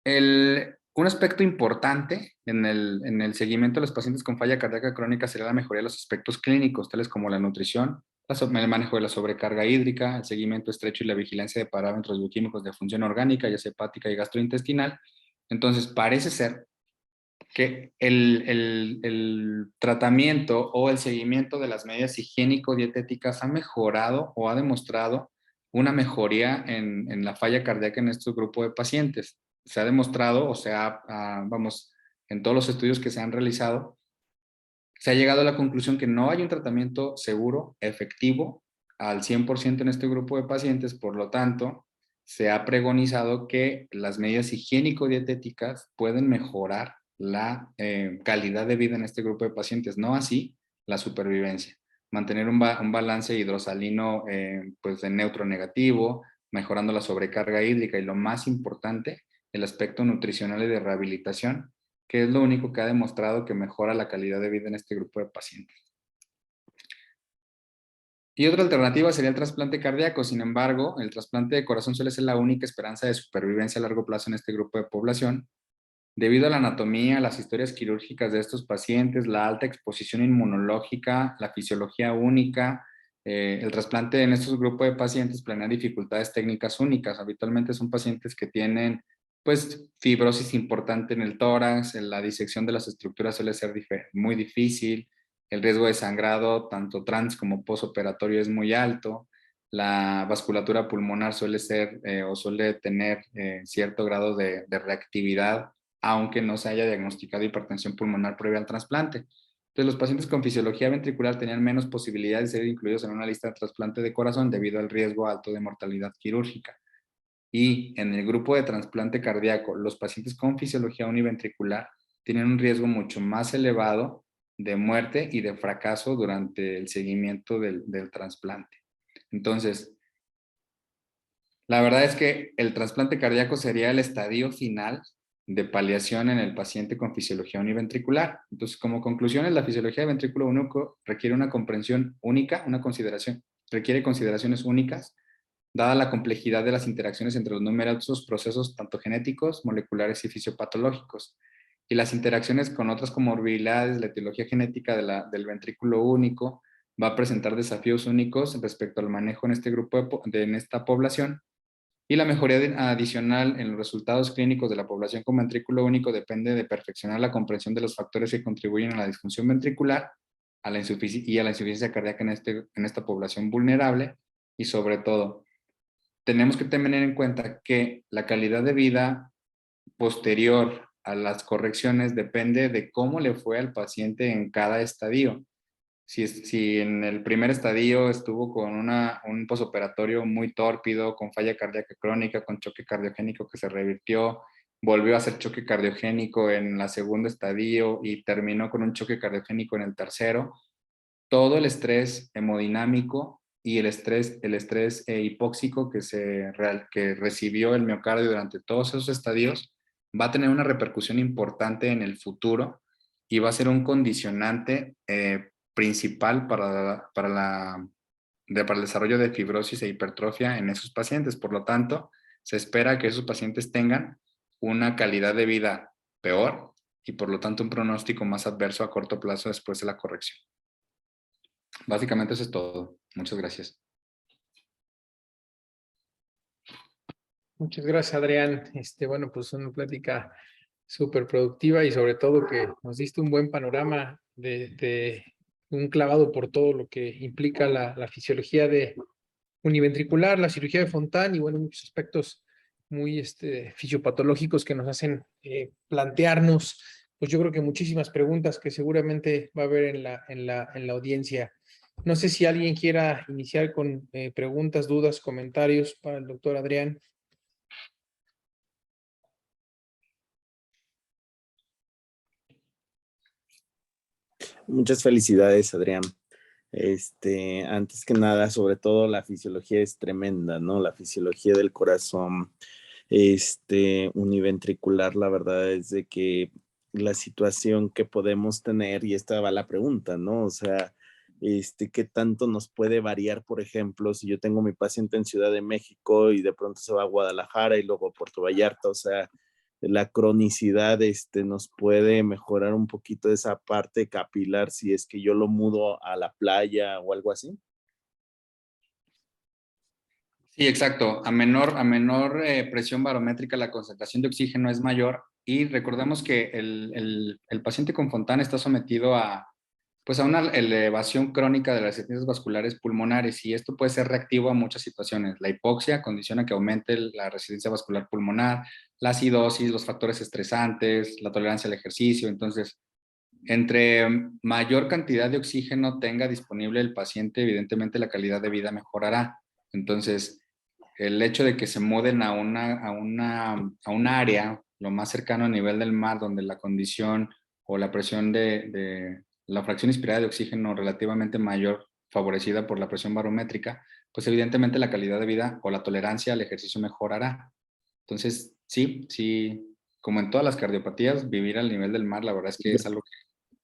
un aspecto importante en el seguimiento de los pacientes con falla cardíaca crónica será la mejoría de los aspectos clínicos, tales como la nutrición, el manejo de la sobrecarga hídrica, el seguimiento estrecho y la vigilancia de parámetros bioquímicos de función orgánica, ya sea hepática y gastrointestinal. Entonces, parece ser que el tratamiento o el seguimiento de las medidas higiénico-dietéticas ha mejorado o ha demostrado una mejoría en la falla cardíaca en este grupo de pacientes. Se ha demostrado, o sea, vamos, en todos los estudios que se han realizado, se ha llegado a la conclusión que no hay un tratamiento seguro, efectivo, al 100% en este grupo de pacientes, por lo tanto, se ha pregonizado que las medidas higiénico-dietéticas pueden mejorar la calidad de vida en este grupo de pacientes, no así la supervivencia. Mantener un balance hidrosalino pues de neutro negativo, mejorando la sobrecarga hídrica y lo más importante, el aspecto nutricional y de rehabilitación, que es lo único que ha demostrado que mejora la calidad de vida en este grupo de pacientes. Y otra alternativa sería el trasplante cardíaco. Sin embargo, el trasplante de corazón suele ser la única esperanza de supervivencia a largo plazo en este grupo de población, debido a la anatomía, las historias quirúrgicas de estos pacientes, la alta exposición inmunológica, la fisiología única. El trasplante en estos grupos de pacientes planea dificultades técnicas únicas. Habitualmente son pacientes que tienen pues fibrosis importante en el tórax, la disección de las estructuras suele ser muy difícil, el riesgo de sangrado tanto trans como postoperatorio es muy alto, la vasculatura pulmonar suele ser o suele tener cierto grado de reactividad, aunque no se haya diagnosticado hipertensión pulmonar previa al trasplante. Entonces, los pacientes con fisiología ventricular tenían menos posibilidades de ser incluidos en una lista de trasplante de corazón debido al riesgo alto de mortalidad quirúrgica. Y en el grupo de trasplante cardíaco, los pacientes con fisiología univentricular tienen un riesgo mucho más elevado de muerte y de fracaso durante el seguimiento del trasplante. Entonces, la verdad es que el trasplante cardíaco sería el estadio final de paliación en el paciente con fisiología univentricular. Entonces, como conclusiones, la fisiología de ventrículo único requiere una comprensión única, requiere consideraciones únicas, dada la complejidad de las interacciones entre los numerosos procesos tanto genéticos, moleculares y fisiopatológicos, y las interacciones con otras comorbilidades. La etiología genética del ventrículo único va a presentar desafíos únicos respecto al manejo en este grupo en esta población, y la mejoría adicional en los resultados clínicos de la población con ventrículo único depende de perfeccionar la comprensión de los factores que contribuyen a la disfunción ventricular y a la insuficiencia cardíaca en esta población vulnerable. Y sobre todo, tenemos que tener en cuenta que la calidad de vida posterior a las correcciones depende de cómo le fue al paciente en cada estadio. Si en el primer estadio estuvo con un posoperatorio muy tórpido, con falla cardíaca crónica, con choque cardiogénico que se revirtió, volvió a hacer choque cardiogénico en la segunda estadio y terminó con un choque cardiogénico en el tercero, todo el estrés hemodinámico y el estrés hipóxico que recibió el miocardio durante todos esos estadios va a tener una repercusión importante en el futuro y va a ser un condicionante principal para el desarrollo de fibrosis e hipertrofia en esos pacientes. Por lo tanto, se espera que esos pacientes tengan una calidad de vida peor y por lo tanto un pronóstico más adverso a corto plazo después de la corrección. Básicamente eso es todo. Muchas gracias. Muchas gracias, Adrián. Bueno, pues una plática súper productiva y sobre todo que nos diste un buen panorama de un clavado por todo lo que implica la fisiología de univentricular, la cirugía de Fontán y bueno, muchos aspectos muy fisiopatológicos que nos hacen plantearnos, pues yo creo que muchísimas preguntas que seguramente va a haber en la audiencia. No sé si alguien quiera iniciar con preguntas, dudas, comentarios para el doctor Adrián. Muchas felicidades, Adrián. Antes que nada, sobre todo la fisiología es tremenda, ¿no? La fisiología del corazón, univentricular, la verdad es de que la situación que podemos tener, y esta va la pregunta, ¿no? O sea, ¿qué tanto nos puede variar, por ejemplo, si yo tengo mi paciente en Ciudad de México y de pronto se va a Guadalajara y luego a Puerto Vallarta? O sea, la cronicidad nos puede mejorar un poquito esa parte capilar si es que yo lo mudo a la playa o algo así. Sí, exacto. A menor presión barométrica, la concentración de oxígeno es mayor y recordemos que el paciente con Fontana está sometido pues a una elevación crónica de las resistencias vasculares pulmonares y esto puede ser reactivo a muchas situaciones. La hipoxia condiciona que aumente la resistencia vascular pulmonar, la acidosis, los factores estresantes, la tolerancia al ejercicio. Entonces, entre mayor cantidad de oxígeno tenga disponible el paciente, evidentemente la calidad de vida mejorará. Entonces, el hecho de que se muden a un área lo más cercano a nivel del mar, donde la condición o la presión de la fracción inspirada de oxígeno relativamente mayor, favorecida por la presión barométrica, pues evidentemente la calidad de vida o la tolerancia al ejercicio mejorará. Entonces, sí, como en todas las cardiopatías, vivir al nivel del mar, la verdad es que es algo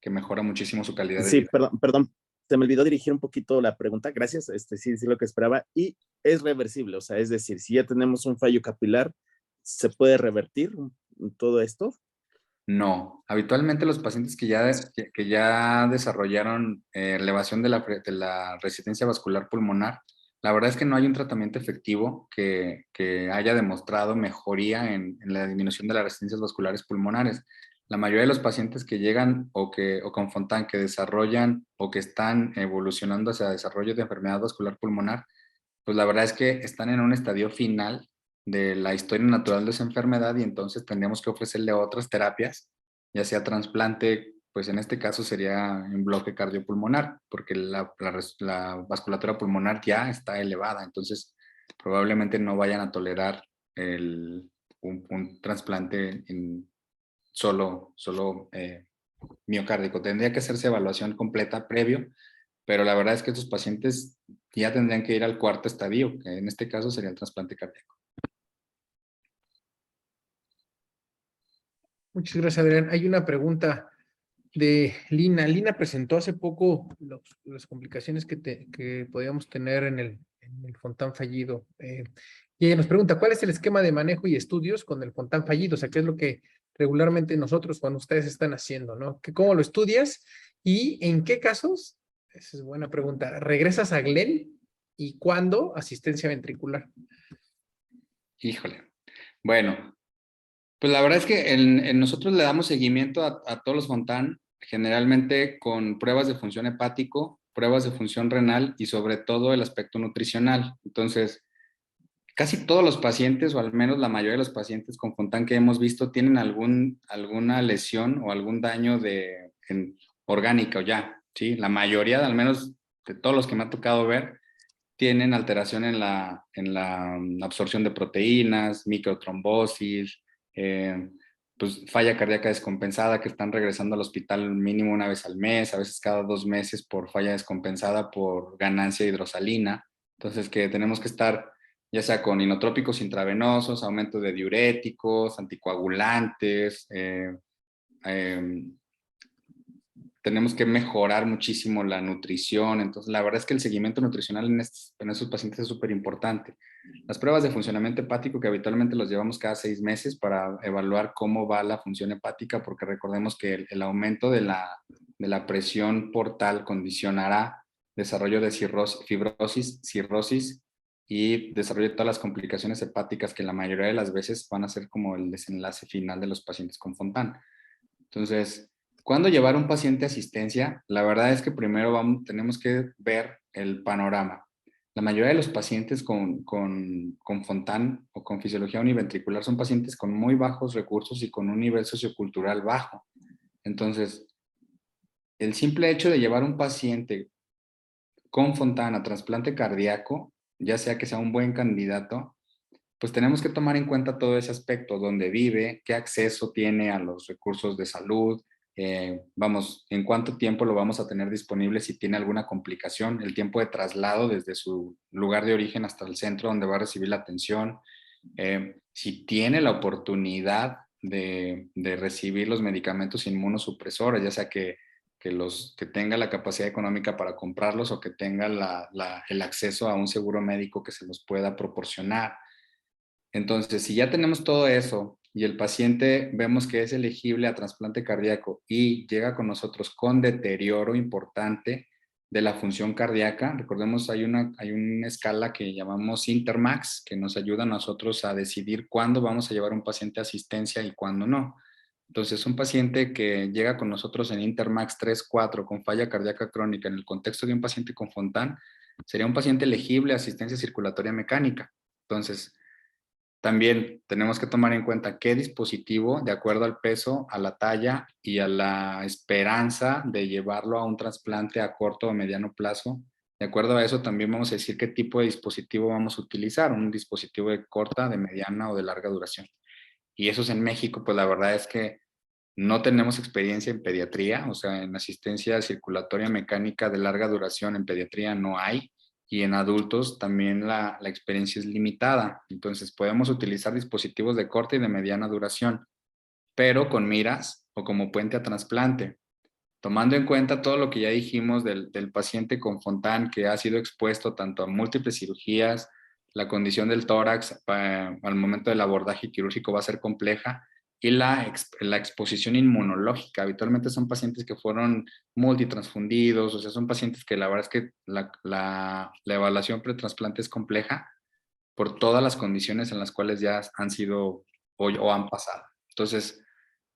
que mejora muchísimo su calidad de Sí, vida. perdón, se me olvidó dirigir un poquito la pregunta. Gracias, sí, lo que esperaba. Y es reversible, o sea, es decir, si ya tenemos un fallo capilar, ¿se puede revertir todo esto? No, habitualmente los pacientes que ya desarrollaron elevación de la resistencia vascular pulmonar, la verdad es que no hay un tratamiento efectivo que haya demostrado mejoría en la disminución de las resistencias vasculares pulmonares. La mayoría de los pacientes que llegan o con Fontan que desarrollan o que están evolucionando hacia desarrollo de enfermedad vascular pulmonar, pues la verdad es que están en un estadio final de la historia natural de esa enfermedad y entonces tendríamos que ofrecerle otras terapias, ya sea trasplante pues en este caso sería un bloque cardiopulmonar, porque la vasculatura pulmonar ya está elevada, entonces probablemente no vayan a tolerar un trasplante en solo miocárdico. Tendría que hacerse evaluación completa previo, pero la verdad es que estos pacientes ya tendrían que ir al cuarto estadio, que en este caso sería el trasplante cardíaco. Muchas gracias, Adrián. Hay una pregunta de Lina. Lina presentó hace poco las complicaciones que podíamos tener en el Fontán fallido. Y ella nos pregunta, ¿cuál es el esquema de manejo y estudios con el Fontán fallido? O sea, ¿qué es lo que regularmente nosotros, cuando ustedes están haciendo, ¿no? ¿Cómo lo estudias? ¿Y en qué casos? Esa es buena pregunta. ¿Regresas a Glenn? ¿Y cuándo? Asistencia ventricular. Híjole. Bueno, pues la verdad es que nosotros le damos seguimiento a todos los Fontán, generalmente con pruebas de función hepático, pruebas de función renal y sobre todo el aspecto nutricional. Entonces, casi todos los pacientes, o al menos la mayoría de los pacientes con Fontán que hemos visto, tienen alguna lesión o algún daño orgánico ya, ¿sí? La mayoría, al menos de todos los que me ha tocado ver, tienen alteración en la absorción de proteínas, microtrombosis, pues falla cardíaca descompensada, que están regresando al hospital mínimo una vez al mes, a veces cada 2 meses por falla descompensada por ganancia hidrosalina. Entonces, que tenemos que estar ya sea con inotrópicos intravenosos, aumento de diuréticos, anticoagulantes, tenemos que mejorar muchísimo la nutrición. Entonces, la verdad es que el seguimiento nutricional en estos pacientes es súper importante. Las pruebas de funcionamiento hepático, que habitualmente los llevamos cada 6 meses para evaluar cómo va la función hepática, porque recordemos que el aumento de la presión portal condicionará desarrollo de fibrosis, cirrosis y desarrollo de todas las complicaciones hepáticas que la mayoría de las veces van a ser como el desenlace final de los pacientes con Fontán. Entonces, ¿cuándo llevar un paciente a asistencia? La verdad es que primero tenemos que ver el panorama. La mayoría de los pacientes con Fontán o con fisiología univentricular son pacientes con muy bajos recursos y con un nivel sociocultural bajo. Entonces, el simple hecho de llevar un paciente con Fontán a trasplante cardíaco, ya sea que sea un buen candidato, pues tenemos que tomar en cuenta todo ese aspecto, dónde vive, qué acceso tiene a los recursos de salud, en cuánto tiempo lo vamos a tener disponible si tiene alguna complicación, el tiempo de traslado desde su lugar de origen hasta el centro donde va a recibir la atención, si tiene la oportunidad de recibir los medicamentos inmunosupresores, ya sea que tenga la capacidad económica para comprarlos o que tenga el acceso a un seguro médico que se los pueda proporcionar. Entonces, si ya tenemos todo eso y el paciente vemos que es elegible a trasplante cardíaco y llega con nosotros con deterioro importante de la función cardíaca, recordemos hay una escala que llamamos Intermax que nos ayuda a nosotros a decidir cuándo vamos a llevar un paciente a asistencia y cuándo no. Entonces, un paciente que llega con nosotros en Intermax 3, 4 con falla cardíaca crónica en el contexto de un paciente con Fontán, sería un paciente elegible a asistencia circulatoria mecánica. Entonces, también tenemos que tomar en cuenta qué dispositivo, de acuerdo al peso, a la talla y a la esperanza de llevarlo a un trasplante a corto o mediano plazo. De acuerdo a eso, también vamos a decir qué tipo de dispositivo vamos a utilizar, un dispositivo de corta, de mediana o de larga duración. Y eso es en México, pues la verdad es que no tenemos experiencia en pediatría, o sea, en asistencia circulatoria mecánica de larga duración en pediatría no hay. Y en adultos también la experiencia es limitada. Entonces podemos utilizar dispositivos de corta y de mediana duración, pero con miras o como puente a trasplante, tomando en cuenta todo lo que ya dijimos del paciente con Fontán que ha sido expuesto tanto a múltiples cirugías, la condición del tórax al momento del abordaje quirúrgico va a ser compleja y la exposición inmunológica. Habitualmente son pacientes que fueron multitransfundidos, o sea, son pacientes que la verdad es que la evaluación pretrasplante es compleja por todas las condiciones en las cuales ya han sido o han pasado. Entonces,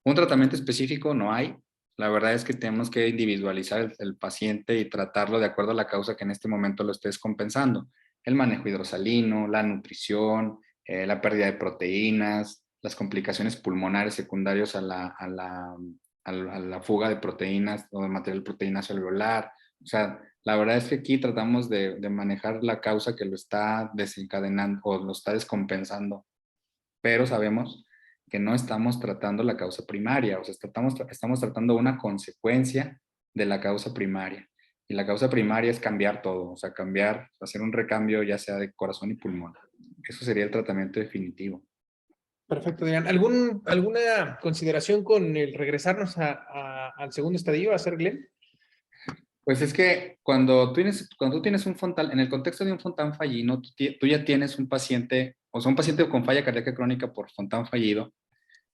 un tratamiento específico no hay. La verdad es que tenemos que individualizar el paciente y tratarlo de acuerdo a la causa que en este momento lo esté descompensando. El manejo hidrosalino, la nutrición, la pérdida de proteínas, las complicaciones pulmonares secundarias a la a la fuga de proteínas o de material proteínazo alveolar. O sea, la verdad es que aquí tratamos de manejar la causa que lo está desencadenando o lo está descompensando, pero sabemos que no estamos tratando la causa primaria, o sea, estamos tratando una consecuencia de la causa primaria. Y la causa primaria es cambiar todo, o sea, hacer un recambio ya sea de corazón y pulmón. Eso sería el tratamiento definitivo. Perfecto, Adrián. ¿Alguna consideración con el regresarnos al segundo estadio, a hacer Glenn? Pues es que cuando tú tienes un Fontan, en el contexto de un Fontan fallido, tú ya tienes un paciente, o sea, un paciente con falla cardíaca crónica por Fontan fallido,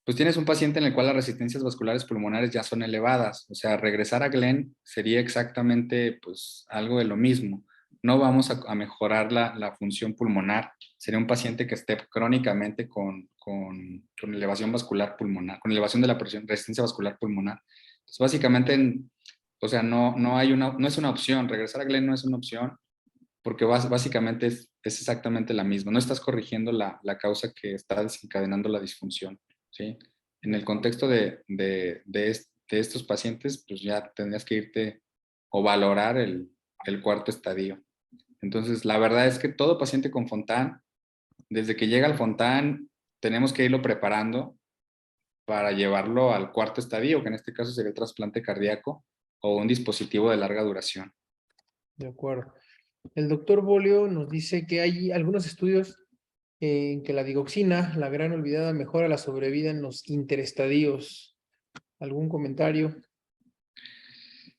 pues tienes un paciente en el cual las resistencias vasculares pulmonares ya son elevadas. O sea, regresar a Glenn sería exactamente pues algo de lo mismo. No vamos a mejorar la función pulmonar. Sería un paciente que esté crónicamente con elevación vascular pulmonar, con elevación de la presión, resistencia vascular pulmonar. Entonces, básicamente, o sea, no es una opción. Regresar a Glenn no es una opción porque básicamente es exactamente la misma. No estás corrigiendo la causa que está desencadenando la disfunción, ¿sí? En el contexto de estos pacientes, pues ya tendrías que irte o valorar el cuarto estadio. Entonces, la verdad es que todo paciente con Fontan, desde que llega al Fontan, tenemos que irlo preparando para llevarlo al cuarto estadio, que en este caso sería el trasplante cardíaco o un dispositivo de larga duración. De acuerdo. El doctor Bolio nos dice que hay algunos estudios en que la digoxina, la gran olvidada, mejora la sobrevida en los interestadios. ¿Algún comentario?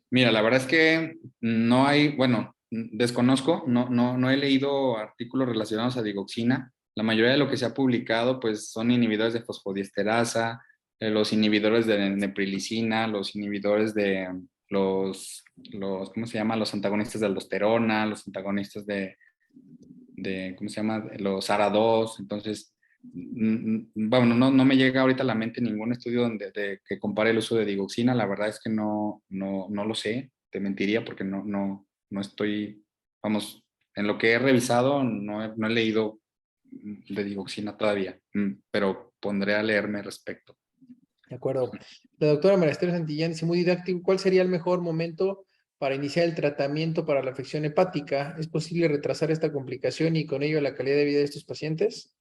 Mira, la verdad es que no hay, bueno, desconozco, no he leído artículos relacionados a digoxina. La mayoría de lo que se ha publicado, pues, son inhibidores de fosfodiesterasa, los inhibidores de neprilicina, los inhibidores de ¿cómo se llama? Los antagonistas de aldosterona, los antagonistas ¿cómo se llama? Los ARA2. Entonces, bueno, no me llega ahorita a la mente ningún estudio que compare el uso de digoxina. La verdad es que no lo sé. Te mentiría porque no estoy, vamos, en lo que he revisado no he leído de digoxina todavía, pero pondré a leerme respecto. De acuerdo. La doctora María Esther Santillán dice muy didáctico, ¿cuál sería el mejor momento para iniciar el tratamiento para la afección hepática? ¿Es posible retrasar esta complicación y con ello la calidad de vida de estos pacientes?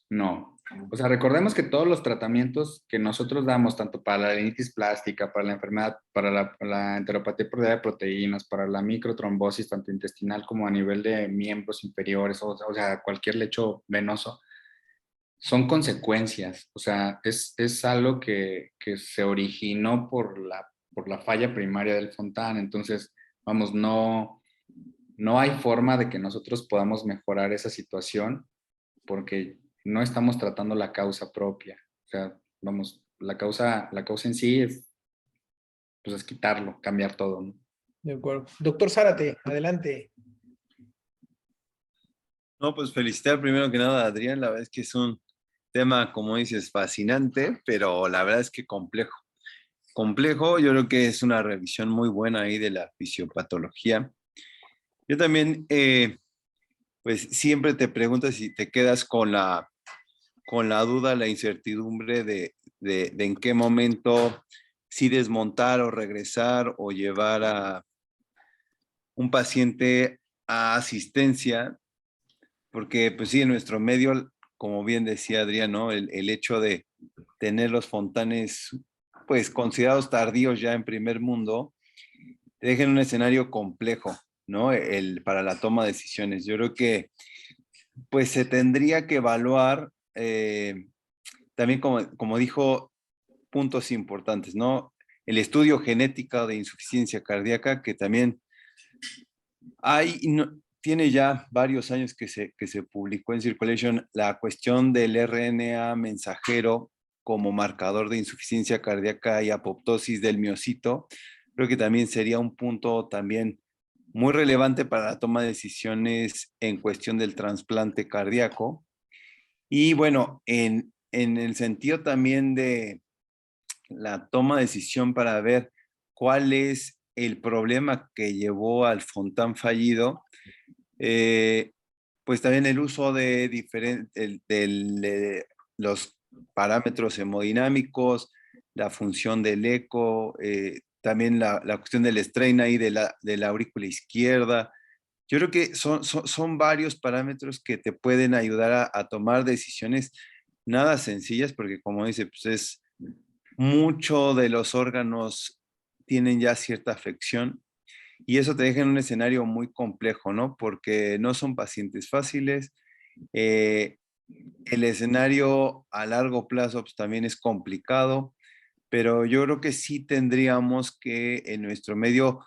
No. O sea, recordemos que todos los tratamientos que nosotros damos, tanto para la rinitis plástica, para la enfermedad, para la enteropatía por de proteínas, para la microtrombosis, tanto intestinal como a nivel de miembros inferiores, o sea, cualquier lecho venoso, son consecuencias. O sea, es algo que se originó por la falla primaria del Fontan. Entonces, vamos, no hay forma de que nosotros podamos mejorar esa situación porque no estamos tratando la causa propia. O sea, vamos, la causa en sí pues es quitarlo, cambiar todo, ¿no? De acuerdo. Doctor Zárate, adelante. No, pues felicitar primero que nada a Adrián, la verdad es que es un tema, como dices, fascinante, pero la verdad es que complejo. Complejo, yo creo que es una revisión muy buena ahí de la fisiopatología. Yo también, pues siempre te preguntas si te quedas con la duda, la incertidumbre de en qué momento si desmontar o regresar o llevar a un paciente a asistencia, porque pues sí, en nuestro medio, como bien decía Adrián, ¿no? El hecho de tener los fontanes pues considerados tardíos ya en primer mundo, te deja en un escenario complejo, ¿no? Para la toma de decisiones. Yo creo que pues se tendría que evaluar también, como dijo, puntos importantes, ¿no? El estudio genético de insuficiencia cardíaca, que también tiene ya varios años que se publicó en Circulation la cuestión del RNA mensajero como marcador de insuficiencia cardíaca y apoptosis del miocito. Creo que también sería un punto también muy relevante para la toma de decisiones en cuestión del trasplante cardíaco. Y bueno, en el sentido también de la toma de decisión para ver cuál es el problema que llevó al Fontan fallido, pues también el uso de los parámetros hemodinámicos, la función del eco, también la cuestión del strain ahí de la aurícula izquierda. Yo creo que son varios parámetros que te pueden ayudar a tomar decisiones nada sencillas, porque como dice, pues es mucho de los órganos tienen ya cierta afección y eso te deja en un escenario muy complejo, ¿no? Porque no son pacientes fáciles. El escenario a largo plazo pues, también es complicado, pero yo creo que sí tendríamos que en nuestro medio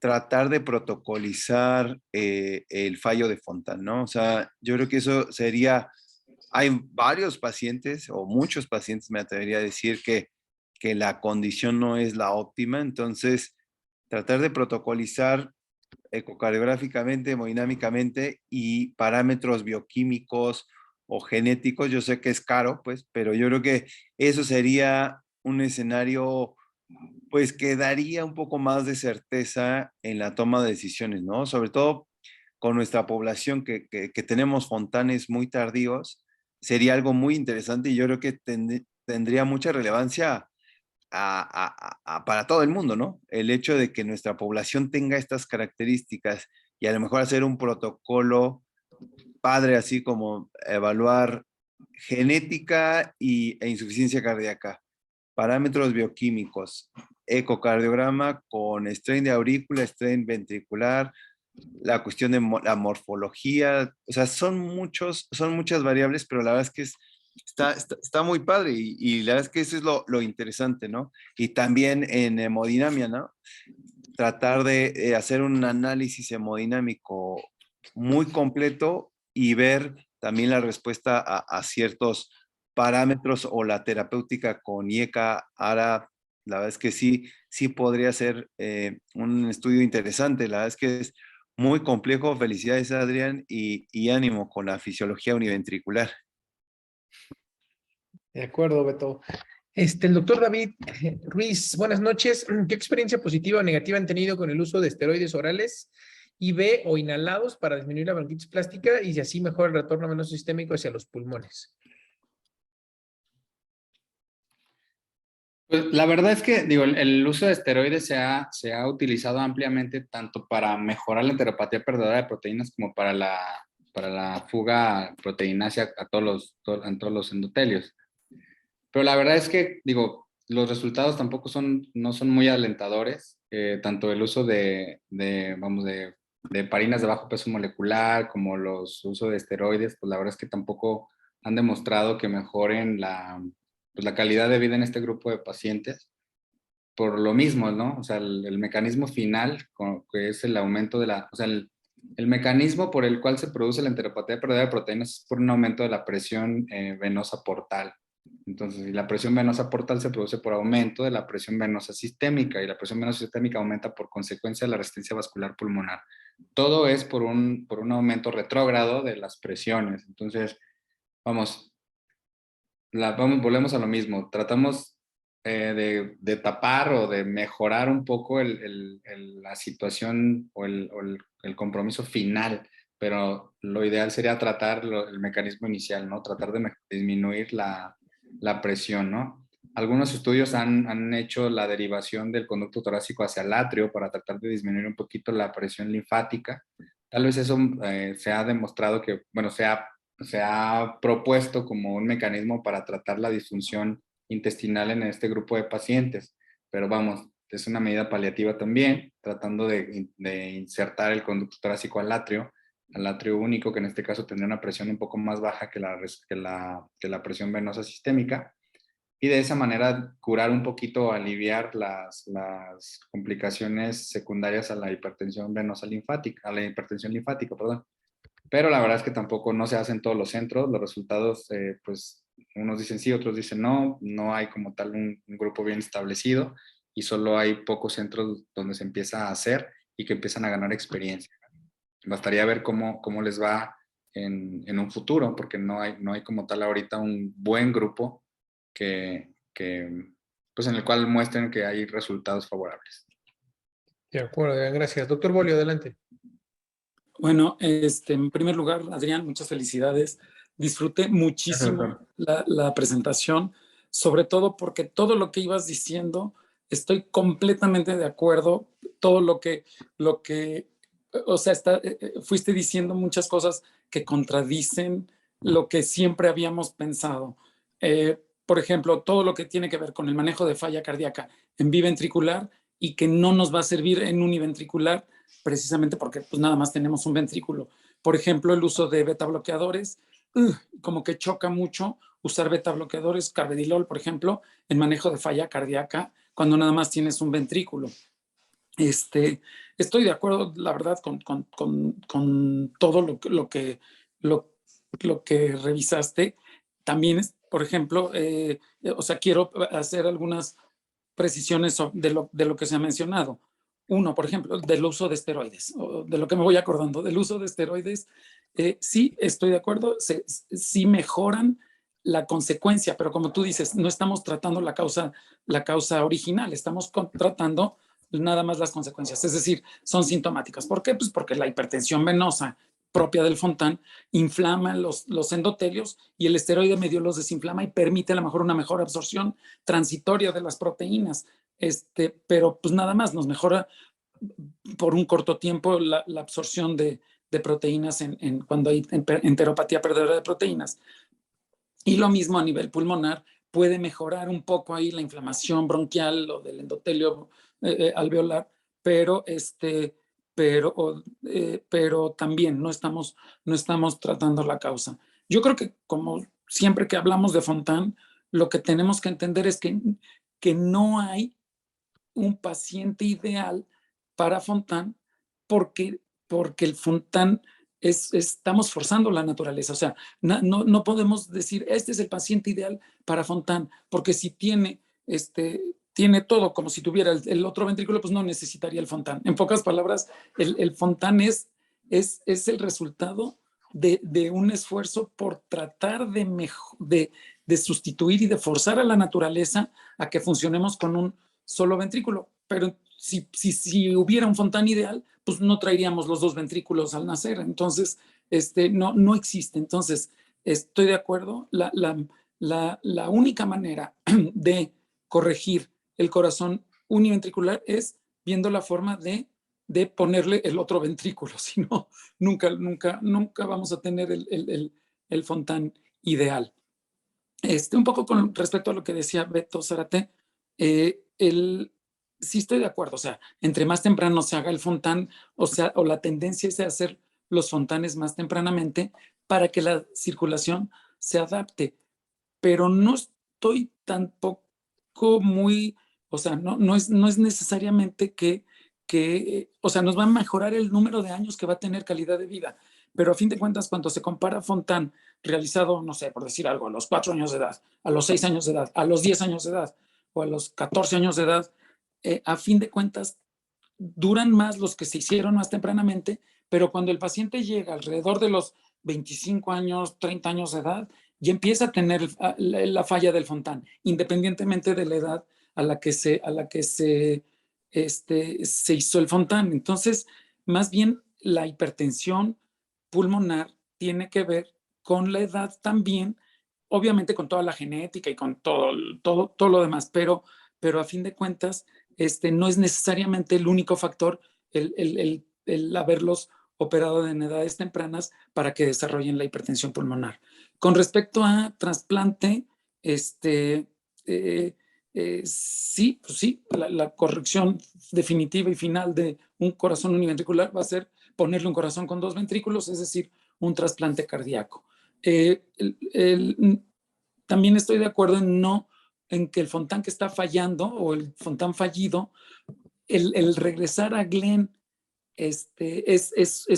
tratar de protocolizar el fallo de Fontan, ¿no? O sea, yo creo que eso sería, hay varios pacientes o muchos pacientes, me atrevería a decir que la condición no es la óptima, entonces tratar de protocolizar ecocardiográficamente, hemodinámicamente y parámetros bioquímicos o genéticos, yo sé que es caro, pues, pero yo creo que eso sería un escenario pues que daría un poco más de certeza en la toma de decisiones, ¿no? Sobre todo con nuestra población que tenemos fontanes muy tardíos, sería algo muy interesante y yo creo que tendría mucha relevancia para todo el mundo, ¿no? El hecho de que nuestra población tenga estas características y a lo mejor hacer un protocolo padre, así como evaluar genética e insuficiencia cardíaca, parámetros bioquímicos, ecocardiograma con strain de aurícula, strain ventricular, la cuestión de la morfología, o sea, son muchas variables, pero la verdad es que está muy padre y la verdad es que eso es lo interesante, ¿no? Y también en hemodinamia, ¿no? Tratar de hacer un análisis hemodinámico muy completo y ver también la respuesta a ciertos parámetros o la terapéutica con IECA, ARA, la verdad es que sí podría ser un estudio interesante, la verdad es que es muy complejo. Felicidades, Adrián, y ánimo con la fisiología univentricular. De acuerdo, Beto. El doctor David Ruiz, buenas noches. ¿Qué experiencia positiva o negativa han tenido con el uso de esteroides orales, IV o inhalados para disminuir la bronquitis plástica y si así mejora el retorno venoso sistémico hacia los pulmones? Pues la verdad es que, digo, el uso de esteroides se ha utilizado ampliamente tanto para mejorar la enteropatía perdedora de proteínas como para la fuga proteinácea a en todos los endotelios. Pero la verdad es que, digo, los resultados tampoco no son muy alentadores. Tanto el uso de heparinas de bajo peso molecular como los usos de esteroides, pues la verdad es que tampoco han demostrado que mejoren pues la calidad de vida en este grupo de pacientes. Por lo mismo, ¿no? O sea, el mecanismo final, que es el aumento o sea, el mecanismo por el cual se produce la enteropatía perdedora de proteínas es por un aumento de la presión venosa portal. Entonces, si la presión venosa portal se produce por aumento de la presión venosa sistémica y la presión venosa sistémica aumenta por consecuencia de la resistencia vascular pulmonar. Todo es por un aumento retrógrado de las presiones. Entonces, volvemos a lo mismo. Tratamos de tapar o de mejorar un poco la situación o el compromiso final, pero lo ideal sería tratar el mecanismo inicial, ¿no? Tratar de disminuir la presión, ¿no? Algunos estudios han hecho la derivación del conducto torácico hacia el atrio para tratar de disminuir un poquito la presión linfática. Tal vez eso se ha demostrado que, bueno, se ha propuesto como un mecanismo para tratar la disfunción intestinal en este grupo de pacientes. Pero es una medida paliativa también, tratando de insertar el conducto torácico al atrio único, que en este caso tendría una presión un poco más baja que la presión venosa sistémica. Y de esa manera curar un poquito, aliviar las complicaciones secundarias a la hipertensión venosa linfática, perdón. Pero la verdad es que tampoco no se hace en todos los centros. Los resultados, pues, unos dicen sí, otros dicen no. No hay como tal un grupo bien establecido y solo hay pocos centros donde se empieza a hacer y que empiezan a ganar experiencia. Bastaría ver cómo les va en un futuro, porque no hay como tal ahorita un buen grupo pues en el cual muestren que hay resultados favorables. De acuerdo, gracias. Doctor Bolio, adelante. Bueno, en primer lugar, Adrián, muchas felicidades. disfruté muchísimo la presentación, sobre todo porque todo lo que ibas diciendo, estoy completamente de acuerdo. Todo lo que o sea, fuiste diciendo muchas cosas que contradicen lo que siempre habíamos pensado. Por ejemplo, todo lo que tiene que ver con el manejo de falla cardíaca en biventricular y que no nos va a servir en univentricular precisamente porque pues nada más tenemos un ventrículo. Por ejemplo, el uso de beta bloqueadores, como que choca mucho usar beta bloqueadores, carvedilol, por ejemplo, en manejo de falla cardíaca cuando nada más tienes un ventrículo. Estoy de acuerdo, la verdad, con todo lo que revisaste. También, por ejemplo, o sea, quiero hacer algunas precisiones de lo que se ha mencionado. Uno, por ejemplo, del uso de esteroides, o de lo que me voy acordando, del uso de esteroides. Sí, estoy de acuerdo, sí mejoran la consecuencia, pero como tú dices, no estamos tratando la causa original, estamos tratando nada más las consecuencias, es decir, son sintomáticas. ¿Por qué? Pues porque la hipertensión venosa propia del Fontan inflama los endotelios y el esteroide medio los desinflama y permite a lo mejor una mejor absorción transitoria de las proteínas, pero pues nada más nos mejora por un corto tiempo la absorción de proteínas cuando hay enteropatía perdedora de proteínas. Y lo mismo a nivel pulmonar, puede mejorar un poco ahí la inflamación bronquial o del endotelio alveolar, pero también no estamos tratando la causa. Yo creo que como siempre que hablamos de Fontan, lo que tenemos que entender es que no hay un paciente ideal para Fontan porque el Fontan estamos forzando la naturaleza. O sea, no podemos decir, este es el paciente ideal para Fontan, porque si tiene todo como si tuviera el otro ventrículo, pues no necesitaría el Fontan. En pocas palabras, el Fontan es el resultado de un esfuerzo por tratar de sustituir y de forzar a la naturaleza a que funcionemos con un solo ventrículo. Pero si hubiera un Fontan ideal, pues no traeríamos los dos ventrículos al nacer. Entonces, no existe. Entonces, estoy de acuerdo. La única manera de corregir el corazón univentricular es viendo la forma de ponerle el otro ventrículo. Si no, nunca vamos a tener el Fontan ideal. Un poco con respecto a lo que decía Beto Zárate, sí estoy de acuerdo, o sea, entre más temprano se haga el Fontan, o la tendencia es de hacer los Fontanes más tempranamente para que la circulación se adapte, pero no estoy tampoco muy, o sea, no es necesariamente o sea, nos va a mejorar el número de años que va a tener calidad de vida, pero a fin de cuentas, cuando se compara Fontan realizado, no sé, por decir algo, a los 4 años de edad, a los 6 años de edad, a los 10 años de edad o a los 14 años de edad, a fin de cuentas duran más los que se hicieron más tempranamente, pero cuando el paciente llega alrededor de los 25 años, 30 años de edad, ya empieza a tener la falla del Fontan, independientemente de la edad a la que se hizo el Fontan. Entonces, más bien la hipertensión pulmonar tiene que ver con la edad también, obviamente con toda la genética y con todo lo demás, pero a fin de cuentas, no es necesariamente el único factor el haberlos operado en edades tempranas para que desarrollen la hipertensión pulmonar. Con respecto a trasplante, sí, pues sí, la corrección definitiva y final de un corazón univentricular va a ser ponerle un corazón con 2 ventrículos, es decir, un trasplante cardíaco. También estoy de acuerdo en que el Fontan que está fallando o el Fontan fallido, el regresar a Glenn es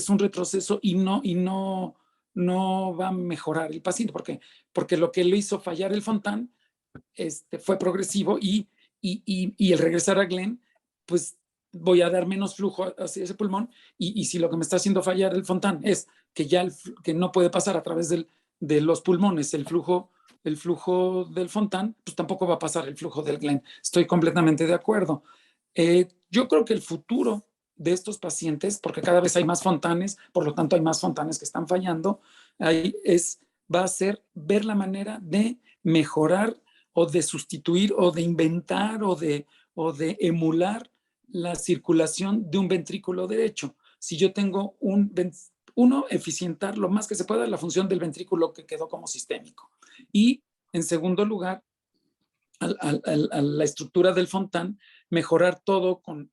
un retroceso y no va a mejorar el paciente, porque lo que le hizo fallar el Fontan fue progresivo y el regresar a Glenn, pues voy a dar menos flujo hacia ese pulmón y si lo que me está haciendo fallar el Fontan es que ya que no puede pasar a través de los pulmones el flujo del Fontan, pues tampoco va a pasar el flujo del Glenn. Estoy completamente de acuerdo. Yo creo que el futuro de estos pacientes, porque cada vez hay más Fontanes, por lo tanto hay más Fontanes que están fallando, es va a ser ver la manera de mejorar o de sustituir o de inventar o de emular la circulación de un ventrículo derecho. Si yo tengo uno, eficientar lo más que se pueda la función del ventrículo que quedó como sistémico. Y en segundo lugar, a la estructura del Fontan, mejorar todo con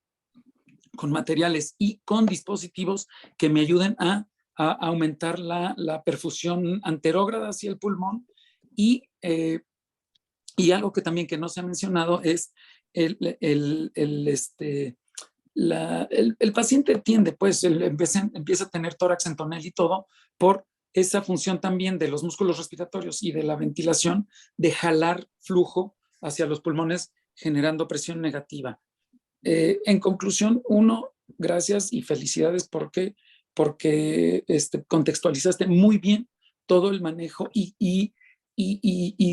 materiales y con dispositivos que me ayuden a aumentar la perfusión anterógrada hacia el pulmón y algo que también que no se ha mencionado es el paciente tiende, pues, empieza a tener tórax en tonel y todo por esa función también de los músculos respiratorios y de la ventilación de jalar flujo hacia los pulmones generando presión negativa. En conclusión, gracias y felicidades porque contextualizaste muy bien todo el manejo y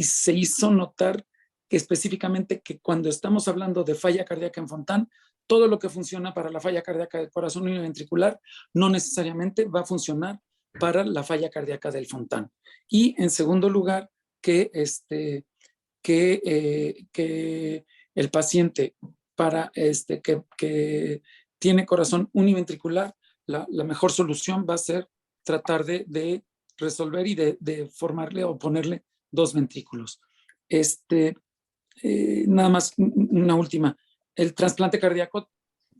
se hizo notar que específicamente que cuando estamos hablando de falla cardíaca en Fontan, todo lo que funciona para la falla cardíaca del corazón univentricular no necesariamente va a funcionar para la falla cardíaca del Fontan. Y en segundo lugar, que el paciente que tiene corazón univentricular, la mejor solución va a ser tratar de resolver y de formarle o ponerle 2 ventrículos. Nada más una última. El trasplante cardíaco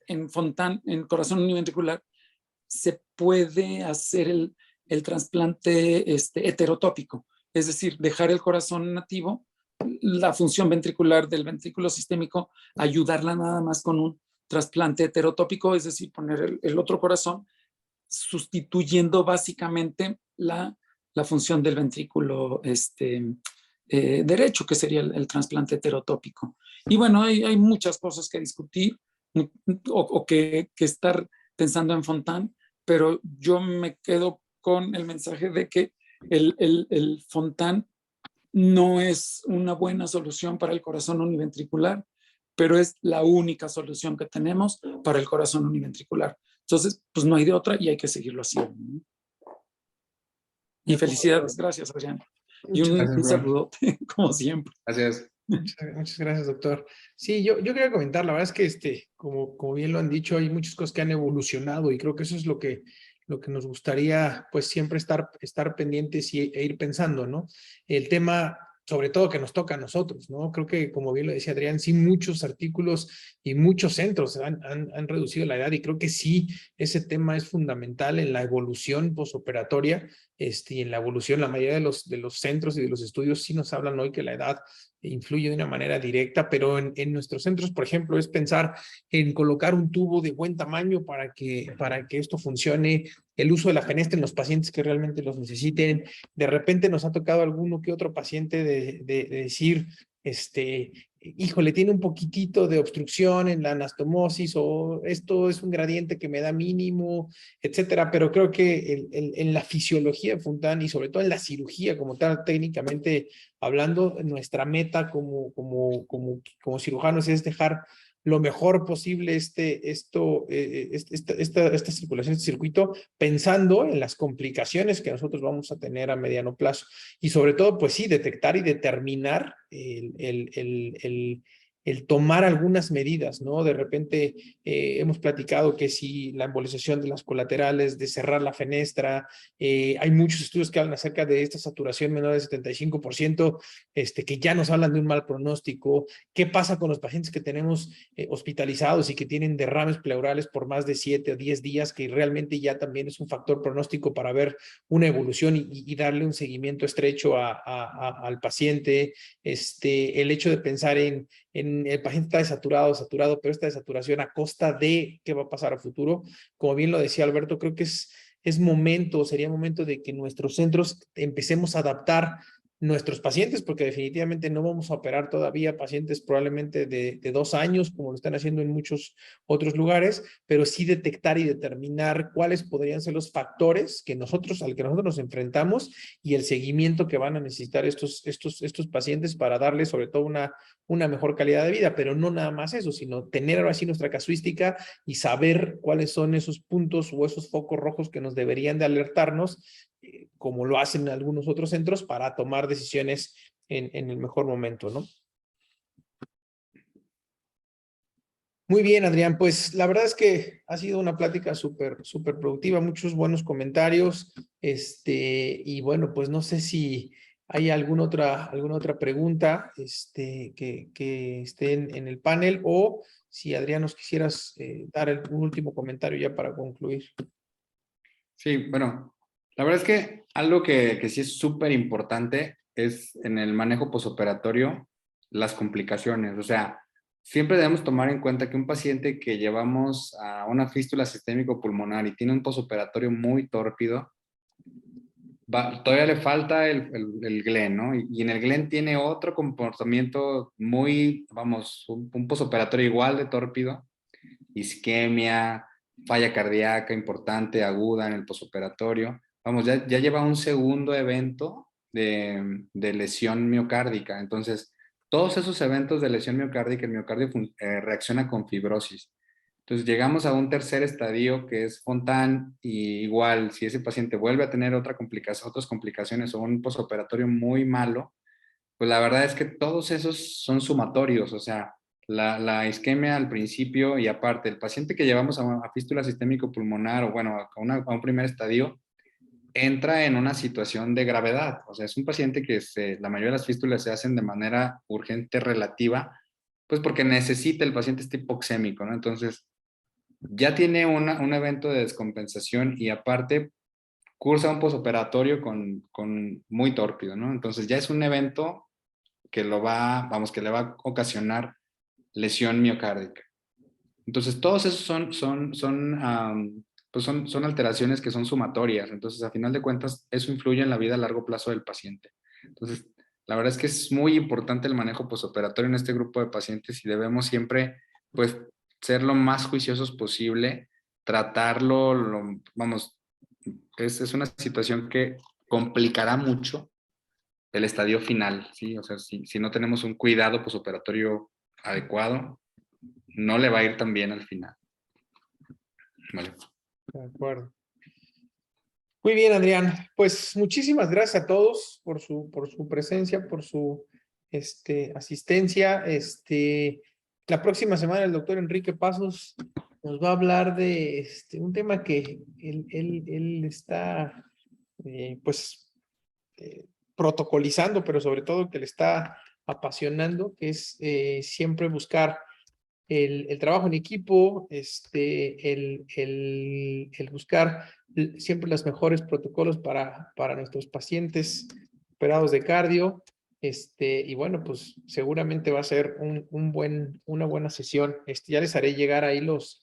en Fontan, en corazón univentricular, se puede hacer el trasplante heterotópico, es decir, dejar el corazón nativo, la función ventricular del ventrículo sistémico, ayudarla nada más con un trasplante heterotópico, es decir, poner el otro corazón, sustituyendo básicamente la función del ventrículo derecho, que sería el trasplante heterotópico. Y bueno, hay muchas cosas que discutir o que estar pensando en Fontan, pero yo me quedo con el mensaje de que el Fontan no es una buena solución para el corazón univentricular, pero es la única solución que tenemos para el corazón univentricular. Entonces, pues no hay de otra y hay que seguirlo haciendo. Y felicidades, gracias, Adrián. Y un saludote, como siempre. Gracias. Muchas gracias, doctor. Sí, yo quería comentar, la verdad es que como bien lo han dicho, hay muchas cosas que han evolucionado y creo que eso es lo que nos gustaría pues siempre estar pendientes e ir pensando, ¿no? El tema, sobre todo que nos toca a nosotros, ¿no? Creo que como bien lo decía Adrián, sí muchos artículos y muchos centros han reducido la edad y creo que sí ese tema es fundamental en la evolución posoperatoria y en la evolución, la mayoría de los centros y de los estudios sí nos hablan hoy que la edad influye de una manera directa, pero en nuestros centros, por ejemplo, es pensar en colocar un tubo de buen tamaño para que esto funcione, el uso de la fenestra en los pacientes que realmente los necesiten. De repente nos ha tocado alguno que otro paciente de decir, híjole, tiene un poquitito de obstrucción en la anastomosis o esto es un gradiente que me da mínimo, etcétera, pero creo que en la fisiología de Fontan y sobre todo en la cirugía como tal, técnicamente hablando, nuestra meta como cirujanos es dejar lo mejor posible esta circulación, este circuito, pensando en las complicaciones que nosotros vamos a tener a mediano plazo. Y sobre todo, pues sí, detectar y determinar el tomar algunas medidas, ¿no? De repente hemos platicado que si la embolización de las colaterales, de cerrar la fenestra, hay muchos estudios que hablan acerca de esta saturación menor del 75%, que ya nos hablan de un mal pronóstico. ¿Qué pasa con los pacientes que tenemos hospitalizados y que tienen derrames pleurales por más de 7 o 10 días, que realmente ya también es un factor pronóstico para ver una evolución y darle un seguimiento estrecho al paciente? El hecho de pensar en el paciente está saturado, pero esta desaturación a costa de qué va a pasar a futuro. Como bien lo decía Alberto, creo que sería momento de que nuestros centros empecemos a adaptar nuestros pacientes, porque definitivamente no vamos a operar todavía pacientes probablemente de 2 años, como lo están haciendo en muchos otros lugares, pero sí detectar y determinar cuáles podrían ser los factores al que nosotros nos enfrentamos y el seguimiento que van a necesitar estos pacientes para darles sobre todo una mejor calidad de vida, pero no nada más eso, sino tener ahora sí nuestra casuística y saber cuáles son esos puntos o esos focos rojos que nos deberían de alertarnos como lo hacen algunos otros centros para tomar decisiones en el mejor momento, ¿no? Muy bien, Adrián, pues la verdad es que ha sido una plática súper productiva, muchos buenos comentarios, y bueno, pues no sé si hay alguna otra pregunta, que esté en el panel, o si Adrián nos quisieras dar un último comentario ya para concluir. Sí, bueno, la verdad es que algo que sí es súper importante es en el manejo posoperatorio, las complicaciones. O sea, siempre debemos tomar en cuenta que un paciente que llevamos a una fístula sistémico-pulmonar y tiene un posoperatorio muy tórpido, todavía le falta el GLEN, ¿no? Y en el GLEN tiene otro comportamiento muy, vamos, un posoperatorio igual de tórpido, isquemia, falla cardíaca importante, aguda en el posoperatorio. Vamos, ya lleva un segundo evento de lesión miocárdica. Entonces, todos esos eventos de lesión miocárdica, el miocardio reacciona con fibrosis. Entonces, llegamos a un tercer estadio que es Fontan, y igual, si ese paciente vuelve a tener otras complicaciones o un posoperatorio muy malo, pues la verdad es que todos esos son sumatorios. O sea, la isquemia al principio, y aparte, el paciente que llevamos a fístula sistémico pulmonar, o bueno, a un primer estadio, entra en una situación de gravedad. O sea, es un paciente que la mayoría de las fístulas se hacen de manera urgente relativa, pues porque necesita el paciente este hipoxémico, ¿no? Entonces, ya tiene un evento de descompensación, y aparte cursa un posoperatorio con muy tórpido, ¿no? Entonces ya es un evento que que le va a ocasionar lesión miocárdica. Entonces, todos esos son alteraciones que son sumatorias. Entonces, a final de cuentas, eso influye en la vida a largo plazo del paciente. Entonces, la verdad es que es muy importante el manejo posoperatorio en este grupo de pacientes, y debemos siempre, pues, ser lo más juiciosos posible, tratarlo, es una situación que complicará mucho el estadio final, ¿sí? O sea, si no tenemos un cuidado posoperatorio adecuado, no le va a ir tan bien al final. Vale. De acuerdo. Muy bien, Adrián. Pues muchísimas gracias a todos por su presencia, por su asistencia. La próxima semana el doctor Enrique Pasos nos va a hablar de un tema que él está protocolizando, pero sobre todo que le está apasionando, que es siempre buscar el trabajo en equipo, el buscar siempre los mejores protocolos para nuestros pacientes operados de cardio. Y bueno, pues seguramente va a ser una buena sesión. Ya les haré llegar ahí los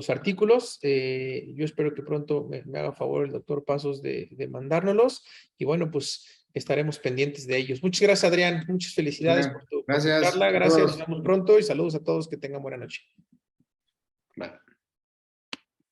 artículos. Yo espero que pronto me haga favor el doctor Pasos de mandárnoslos, y bueno, pues estaremos pendientes de ellos. Muchas gracias, Adrián. Muchas felicidades por tu Gracias. charla. Gracias. Nos Saludos. vemos pronto y saludos a todos. Que tengan buena noche.